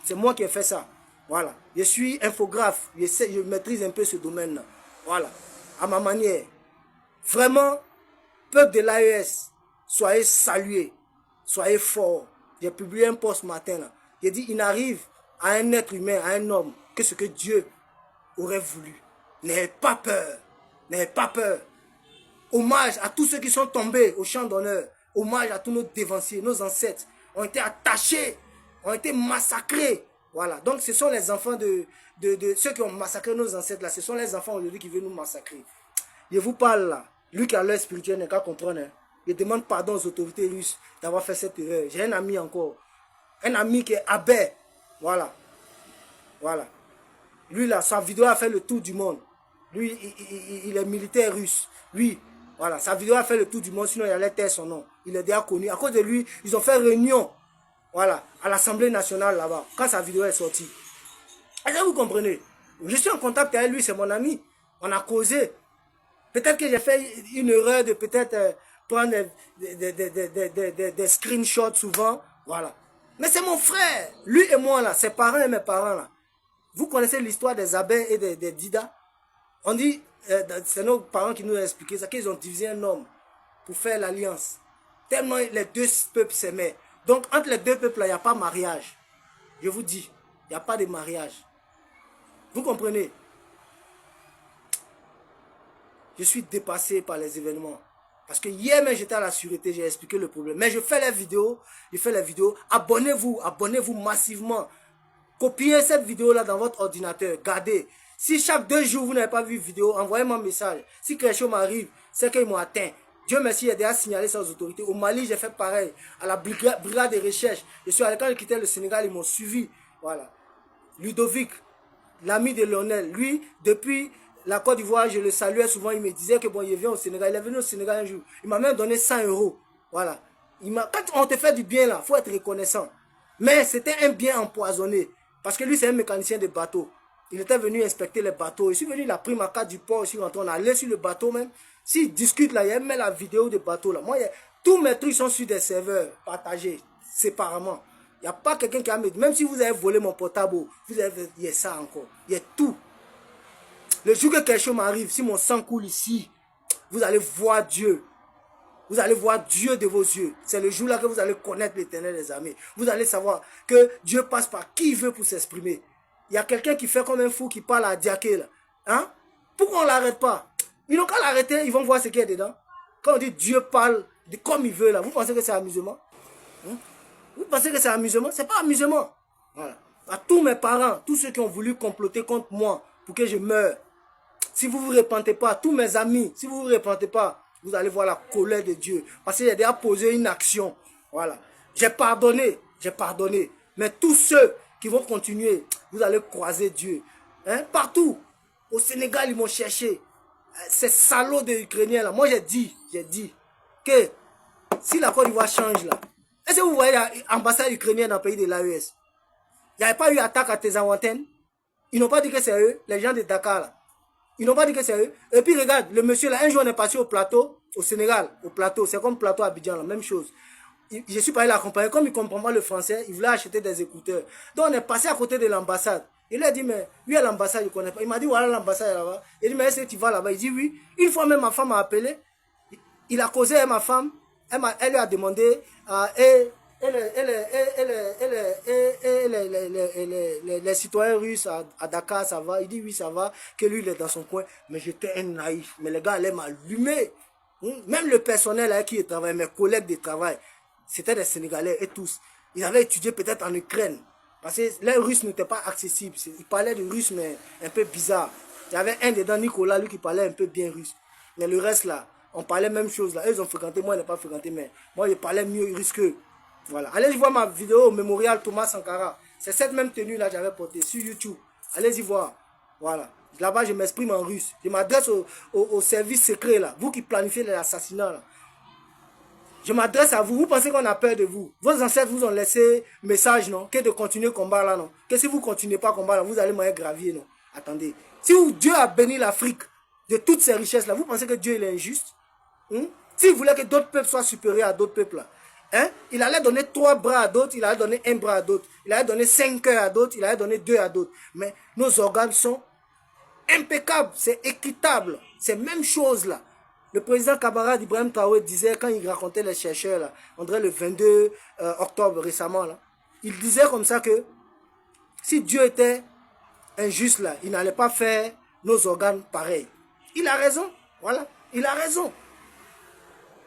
C'est moi qui ai fait ça. Voilà. Je suis infographe. Je maîtrise un peu ce domaine-là. Voilà. À ma manière. Vraiment, peuple de l'AES, soyez salués. Soyez forts. J'ai publié un post ce matin là. J'ai dit, il n'arrive à un être humain, à un homme, que ce que Dieu aurait voulu. N'ayez pas peur. N'ayez pas peur. Hommage à tous ceux qui sont tombés au champ d'honneur. Hommage à tous nos dévanciers, nos ancêtres. Ont été attachés, ont été massacrés. Voilà. Donc ce sont les enfants de ceux qui ont massacré nos ancêtres là. Ce sont les enfants aujourd'hui qui veulent nous massacrer. Je vous parle là. Lui qui a l'œil spirituel n'est qu'à comprendre. Hein. Je demande pardon aux autorités russes d'avoir fait cette erreur. J'ai un ami encore. Un ami qui est abbé. Voilà. Voilà. Lui là, sa vidéo a fait le tour du monde. Lui, il est militaire russe. Lui, voilà. Sa vidéo a fait le tour du monde, sinon il allait taire son nom. Il est déjà connu. À cause de lui, ils ont fait réunion. Voilà. À l'Assemblée nationale là-bas. Quand sa vidéo est sortie. Est-ce que vous comprenez? Je suis en contact avec lui, c'est mon ami. On a causé. Peut-être que j'ai fait une erreur de peut-être prendre des screenshots souvent. Voilà. Mais c'est mon frère. Lui et moi là, ses parents et mes parents là. Vous connaissez l'histoire des abbés et des Dida? On dit, c'est nos parents qui nous ont expliqué ça, qu'ils ont divisé un homme pour faire l'alliance. Tellement les deux peuples s'aimaient. Donc entre les deux peuples là, il n'y a pas mariage. Je vous dis, il n'y a pas de mariage. Vous comprenez? Je suis dépassé par les événements. Parce que hier même j'étais à la sûreté, j'ai expliqué le problème. Mais je fais les vidéos, Abonnez-vous, abonnez-vous massivement. Copiez cette vidéo-là dans votre ordinateur. Gardez. Si chaque 2 jours vous n'avez pas vu vidéo, envoyez-moi un message. Si quelque chose m'arrive, c'est qu'ils m'ont atteint. Dieu merci, j'ai déjà signalé ça aux autorités. Au Mali, j'ai fait pareil. À la brigade de recherche. Je suis allé, quand j'ai quitté le Sénégal, ils m'ont suivi. Voilà. Ludovic, l'ami de Lionel, lui, depuis la Côte d'Ivoire, je le saluais souvent. Il me disait que bon, il vient au Sénégal. Il est venu au Sénégal un jour. Il m'a même donné 100 €. Voilà. Quand on te fait du bien là, il faut être reconnaissant. Mais c'était un bien empoisonné. Parce que lui, c'est un mécanicien de bateau. Il était venu inspecter les bateaux. Je suis venu, il a pris ma carte du port. Je suis rentré, on allait sur le bateau même. S'il discute là, il met la vidéo de bateau là. Moi, tous mes trucs sont sur des serveurs partagés séparément. Il n'y a pas quelqu'un qui a mis. Même si vous avez volé mon portable, vous avez, il y a ça encore. Il y a tout. Le jour que quelque chose m'arrive, si mon sang coule ici, vous allez voir Dieu. Vous allez voir Dieu de vos yeux. C'est le jour là que vous allez connaître l'Éternel des armées. Vous allez savoir que Dieu passe par qui il veut pour s'exprimer. Il y a quelqu'un qui fait comme un fou qui parle à Diaké là. Hein? Pourquoi on ne l'arrête pas? Ils n'ont qu'à l'arrêter, ils vont voir ce qu'il y a dedans. Quand on dit Dieu parle de comme il veut là, vous pensez que c'est amusement? Hein? Vous pensez que c'est amusement? Ce n'est pas amusement. Voilà. À tous mes parents, tous ceux qui ont voulu comploter contre moi pour que je meure, si vous ne vous repentez pas, tous mes amis, si vous ne vous repentez pas, vous allez voir la colère de Dieu. Parce qu'il a déjà posé une action. Voilà. J'ai pardonné. Mais tous ceux qui vont continuer, vous allez croiser Dieu. Hein? Partout. Au Sénégal, ils m'ont cherché. Ces salauds de Ukrainiens là. Moi, j'ai dit que si la Côte d'Ivoire change là, est-ce que vous voyez l'ambassade ukrainienne dans le pays de l'AES? Il n'y avait pas eu attaque à tes antennes. Ils n'ont pas dit que c'est eux, les gens de Dakar là. Ils n'ont pas dit que c'est eux. Et puis regarde, le monsieur là, un jour on est passé au plateau, au Sénégal, au plateau, c'est comme plateau à Abidjan, la même chose. Je suis pas allé l'accompagner, comme il ne comprend pas le français, il voulait acheter des écouteurs. Donc on est passé à côté de l'ambassade. Il a dit, mais lui, à l'ambassade, je ne connais pas. Il m'a dit, voilà l'ambassade là-bas. Il dit, mais est-ce que tu vas là-bas? Il dit, oui. Une fois même, ma femme m'a appelé. Il a causé avec ma femme. Elle lui a demandé, les citoyens russes à Dakar, ça va. Il dit, oui, ça va. Que lui, il est dans son coin. Mais j'étais un naïf. Mais les gars allaient m'allumer. Même le personnel avec qui il travaille, mes collègues de travail, c'était des Sénégalais et tous. Ils avaient étudié peut-être en Ukraine. Parce que les Russes n'étaient pas accessibles. Ils parlaient de russe, mais un peu bizarre. Il y avait un dedans, Nicolas, lui, qui parlait un peu bien russe. Mais le reste, là, on parlait même chose. Là. Eux, ils ont fréquenté, moi, je n'ai pas fréquenté, mais moi, je parlais mieux russe qu'eux. Voilà. Allez-y voir ma vidéo au mémorial Thomas Sankara. C'est cette même tenue-là que j'avais portée sur YouTube. Allez-y voir. Voilà. Là-bas, je m'exprime en russe. Je m'adresse au service secret, là. Vous qui planifiez l'assassinat, là. Je m'adresse à vous. Vous pensez qu'on a peur de vous? Vos ancêtres vous ont laissé message, non? Que de continuer le combat là, non? Que si vous ne continuez pas le combat là, vous allez mourir gravier, non? Attendez. Si Dieu a béni l'Afrique de toutes ces richesses là, vous pensez que Dieu il est injuste? S'il voulait que d'autres peuples soient supérieurs à d'autres peuples là, il allait donner 3 bras à d'autres, il allait donner 1 bras à d'autres, il allait donner 5 cœurs à d'autres, il allait donner 2 à d'autres. Mais nos organes sont impeccables, c'est équitable, c'est même chose là. Le président Camarade Ibrahim Traoré disait, quand il racontait les chercheurs, là, on dirait le 22 octobre récemment, là, il disait comme ça que si Dieu était injuste, là, il n'allait pas faire nos organes pareils. Il a raison, voilà, il a raison.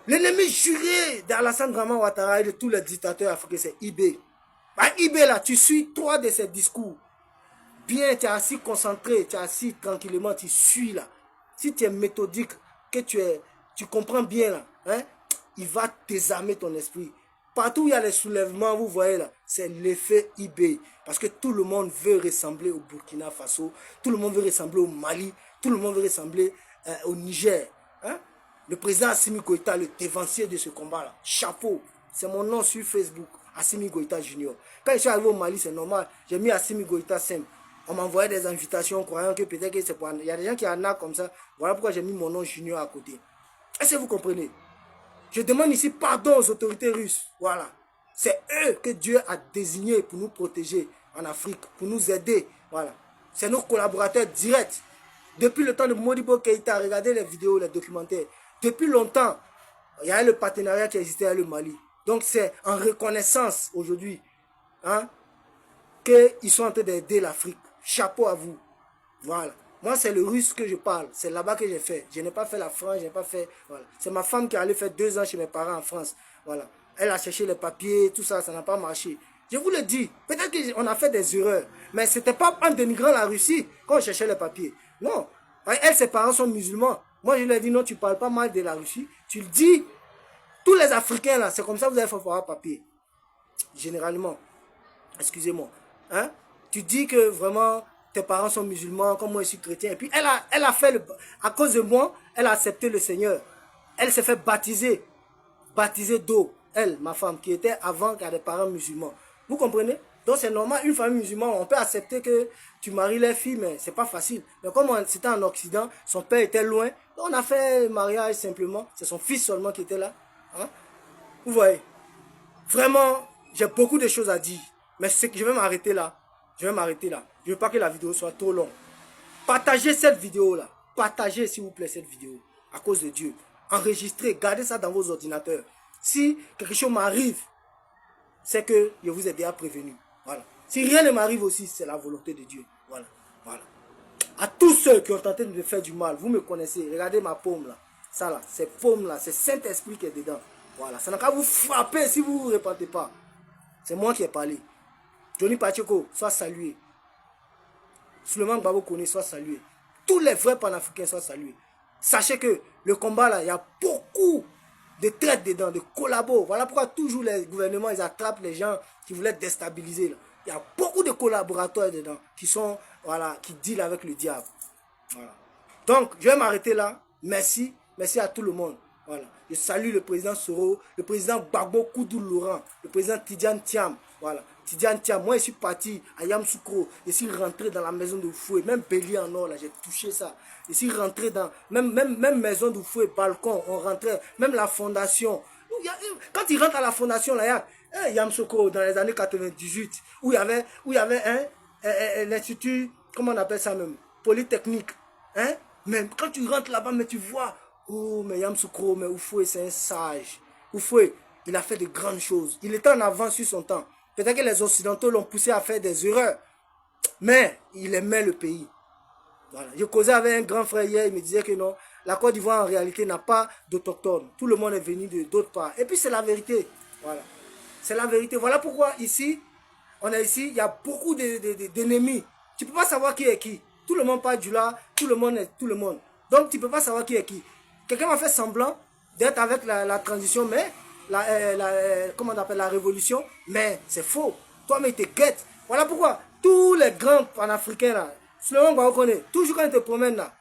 L'ennemi juré d'Alassane Draman Ouattara et de tous les dictateurs africains, c'est IB. Bah, IB, là, tu suis 3 de ses discours. Bien, tu es assis concentré, tu es assis tranquillement, tu suis là. Si tu es méthodique, que tu comprends bien là, il va désarmer ton esprit. Partout où il y a les soulèvements, vous voyez là, c'est l'effet IB. Parce que tout le monde veut ressembler au Burkina Faso, tout le monde veut ressembler au Mali, tout le monde veut ressembler au Niger. Le président Assimi Goïta, le dévancier de ce combat-là, chapeau, c'est mon nom sur Facebook, Assimi Goïta Junior. Quand je suis arrivé au Mali, c'est normal, j'ai mis Assimi Goïta simple. On m'envoyait des invitations, croyant que peut-être que c'est pour... Il y a des gens qui en ont comme ça. Voilà pourquoi j'ai mis mon nom Junior à côté. Est-ce que vous comprenez? Je demande ici pardon aux autorités russes. Voilà. C'est eux que Dieu a désignés pour nous protéger en Afrique, pour nous aider. Voilà. C'est nos collaborateurs directs. Depuis le temps de Modibo Keïta, regardez les vidéos, les documentaires. Depuis longtemps, il y a le partenariat qui existait avec le Mali. Donc c'est en reconnaissance aujourd'hui qu'ils sont en train d'aider l'Afrique. Chapeau à vous. Voilà. Moi, c'est le russe que je parle. C'est là-bas que j'ai fait. Je n'ai pas fait la France, je n'ai pas fait... Voilà. C'est ma femme qui est allée faire 2 ans chez mes parents en France. Voilà. Elle a cherché les papiers, tout ça, ça n'a pas marché. Je vous le dis, peut-être qu'on a fait des erreurs, mais ce n'était pas en dénigrant la Russie qu'on cherchait les papiers. Non. Elle, ses parents sont musulmans. Moi, je lui ai dit, non, tu ne parles pas mal de la Russie. Tu le dis. Tous les Africains, là, c'est comme ça que vous allez faire avoir papier. Généralement. Excusez-moi. Tu dis que vraiment tes parents sont musulmans, comme moi je suis chrétien. Et puis elle a fait, à cause de moi, elle a accepté le Seigneur. Elle s'est fait baptiser d'eau. Elle, ma femme, qui était avant qu'elle ait des parents musulmans. Vous comprenez? Donc c'est normal, une famille musulmane, on peut accepter que tu maries les filles, mais c'est pas facile. Mais comme c'était en Occident, son père était loin, on a fait le mariage simplement. C'est son fils seulement qui était là. Vous voyez? Vraiment, j'ai beaucoup de choses à dire. Mais c'est que je vais m'arrêter là. Je vais m'arrêter là. Je ne veux pas que la vidéo soit trop longue. Partagez cette vidéo-là. Partagez, s'il vous plaît, cette vidéo. À cause de Dieu. Enregistrez. Gardez ça dans vos ordinateurs. Si quelque chose m'arrive, c'est que je vous ai déjà prévenu. Voilà. Si rien ne m'arrive aussi, c'est la volonté de Dieu. Voilà. Voilà. À tous ceux qui ont tenté de me faire du mal, vous me connaissez. Regardez ma paume là. Ça là, cette paume là, c'est Saint-Esprit qui est dedans. Voilà. Ça n'a qu'à vous frapper si vous ne vous répandez pas. C'est moi qui ai parlé. Johnny Pacheco, sois salué. Suleiman Gbagbo Koné, sois salué. Tous les vrais panafricains soient salués. Sachez que le combat là, il y a beaucoup de traite dedans, de collabos. Voilà pourquoi toujours les gouvernements, ils attrapent les gens qui voulaient déstabiliser. Là. Il y a beaucoup de collaborateurs dedans qui sont, voilà, qui dealent avec le diable. Voilà. Donc, je vais m'arrêter là. Merci. Merci à tout le monde. Voilà. Je salue le président Soro, le président Gbagbo Koudou Laurent, le président Tidiane Thiam. Voilà. Tidiane Thiam, moi je suis parti à Yamoussoukro, je suis rentré dans la maison de Fouet, même Bélier en or, là, j'ai touché ça. Je suis rentré dans, même maison de Fouet, balcon, on rentrait, même la fondation. Quand il rentre à la fondation, là, il y a Yamoussoukro dans les années 98, où il y avait l'institut, comment on appelle ça même, polytechnique. Hein? Même quand tu rentres là-bas, mais tu vois, oh, mais Yamoussoukro, mais Oufoué, c'est un sage. Oufoué, il a fait de grandes choses. Il était en avance sur son temps. Peut-être que les Occidentaux l'ont poussé à faire des erreurs. Mais il aimait le pays. Voilà. Je causais avec un grand frère hier, il me disait que non, la Côte d'Ivoire en réalité n'a pas d'autochtones. Tout le monde est venu d'autre part. Et puis c'est la vérité. Voilà. C'est la vérité. Voilà pourquoi ici, on est ici, il y a beaucoup d'ennemis. Tu ne peux pas savoir qui est qui. Tout le monde parle du là, tout le monde est tout le monde. Donc tu ne peux pas savoir qui est qui. Quelqu'un m'a fait semblant d'être avec la transition, mais comment on appelle la révolution, mais c'est faux. Toi-même, tu te guettes. Voilà pourquoi tous les grands panafricains là, Sloan on connaît, toujours quand ils te promènent là,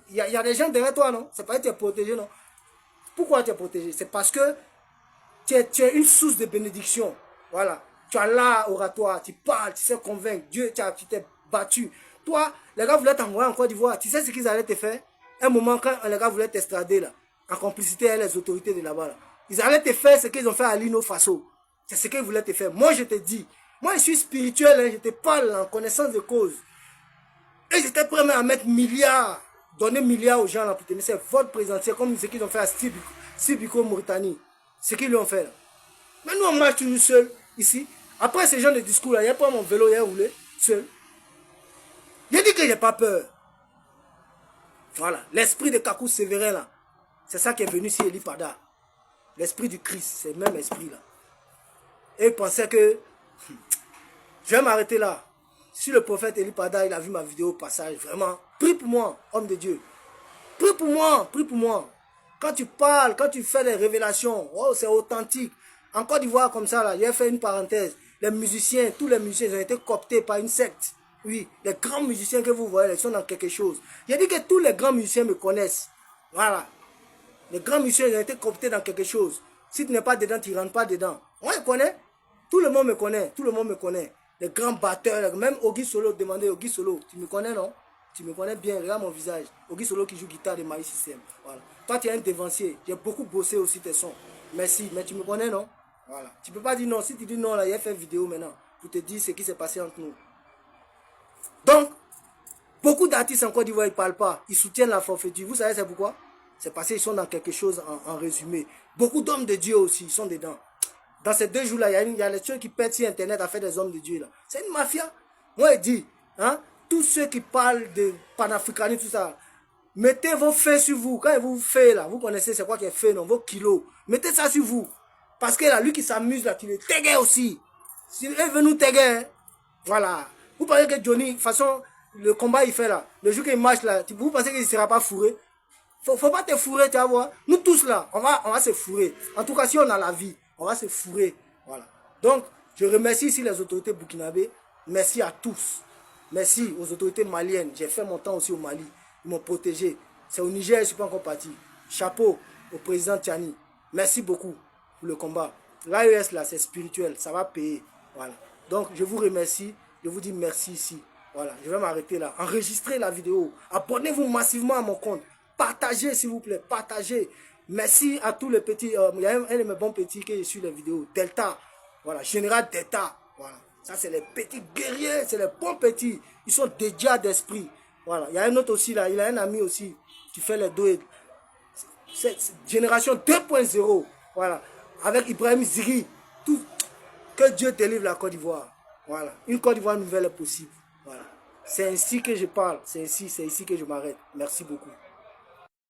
il y a des gens derrière toi, non? C'est pas que tu es protégé, non? Pourquoi tu es protégé? C'est parce que tu es une source de bénédiction. Voilà. Tu as l'art oratoire, tu parles, tu sais convaincre. Dieu, tu t'es battu. Toi, les gars voulaient t'envoyer en Côte d'Ivoire. Tu sais ce qu'ils allaient te faire? Un moment, quand les gars voulaient t'extrader, là, en complicité avec les autorités de là-bas, là, ils allaient te faire ce qu'ils ont fait à Lino Faso. C'est ce qu'ils voulaient te faire. Moi, je te dis, moi, je suis spirituel, hein, je te parle en connaissance de cause. Et j'étais prêt à mettre milliards, donner milliards aux gens là pour tenir ces votes présidentiels comme ce qu'ils ont fait à Sibiko Mauritanie. Ce qu'ils lui ont fait là. Mais nous, on marche toujours seul ici. Après ce genre de discours là, il n'y a pas mon vélo, il a roulé seul. J'ai dit que j'ai pas peur. Voilà. L'esprit de Kakou Sévérin là, c'est ça qui est venu ici, Eli Pada. L'esprit du Christ, c'est le même esprit là. Et il pensait que je vais m'arrêter là. Si le prophète Eli Pada, il a vu ma vidéo au passage, vraiment, prie pour moi, homme de Dieu. Prie pour moi, prie pour moi. Quand tu parles, quand tu fais des révélations, oh, c'est authentique. En Côte d'Ivoire, comme ça, là, j'ai fait une parenthèse. Les musiciens, tous les musiciens, ils ont été cooptés par une secte. Oui, les grands musiciens que vous voyez, ils sont dans quelque chose. J'ai dit que tous les grands musiciens me connaissent. Voilà. Les grands musiciens, ils ont été cooptés dans quelque chose. Si tu n'es pas dedans, tu ne rentres pas dedans. Moi, je connais. Tout le monde me connaît. Tout le monde me connaît. Les grands batteurs, même Ogi Solo, demandez Ogi Solo. Tu me connais, non? Tu me connais bien, regarde mon visage. Ogi Solo qui joue guitare de Maïs System. Voilà. Toi, tu es un dévancier. J'ai beaucoup bossé aussi tes sons. Merci, mais tu me connais, non? Voilà. Tu ne peux pas dire non. Si tu dis non, là, il a fait une vidéo maintenant pour te dire ce qui s'est passé entre nous. Donc, beaucoup d'artistes en Côte d'Ivoire, ils ne parlent pas. Ils soutiennent la forfaiture. Vous savez, c'est pourquoi? C'est parce qu'ils sont dans quelque chose en résumé. Beaucoup d'hommes de Dieu aussi, ils sont dedans. Dans ces 2 jours-là, il y a les gens qui pètent sur Internet à faire des hommes de Dieu. C'est une mafia. Moi, je dis, hein, tous ceux qui parlent de panafricanisme, tout ça, mettez vos faits sur vous. Quand vous faites là, vous connaissez c'est quoi qui est fait, non? Vos kilos. Mettez ça sur vous. Parce que là, lui qui s'amuse là, qui le tégué aussi. Il veut nous téguer. Hein? Voilà. Vous pensez que Johnny, de toute façon, le combat il fait là, le jour qu'il marche là, vous pensez qu'il ne sera pas fourré? Faut pas te fourrer, tu vas voir. Nous tous là, on va se fourrer. En tout cas, si on a la vie, on va se fourrer. Voilà. Donc, je remercie ici les autorités burkinabées. Merci à tous. Merci aux autorités maliennes. J'ai fait mon temps aussi au Mali. Ils m'ont protégé. C'est au Niger, je ne suis pas encore parti. Chapeau au président Tiani. Merci beaucoup pour le combat. L'AES là, c'est spirituel. Ça va payer. Voilà. Donc, je vous remercie. Je vous dis merci ici. Voilà. Je vais m'arrêter là. Enregistrez la vidéo. Abonnez-vous massivement à mon compte. Partagez, s'il vous plaît. Partagez. Merci à tous les petits. Il y a un de mes bons petits qui suit les vidéos. Delta. Voilà. Général Delta. Voilà. Ça, c'est les petits guerriers. C'est les bons petits. Ils sont déjà d'esprit. Voilà. Il y a un autre aussi là. Il a un ami aussi qui fait les deux. Cette génération 2.0. Voilà. Avec Ibrahim Ziri. Tout. Que Dieu délivre la Côte d'Ivoire. Voilà. Une Côte d'Ivoire nouvelle est possible. Voilà. C'est ainsi que je parle. C'est ici que je m'arrête. Merci beaucoup.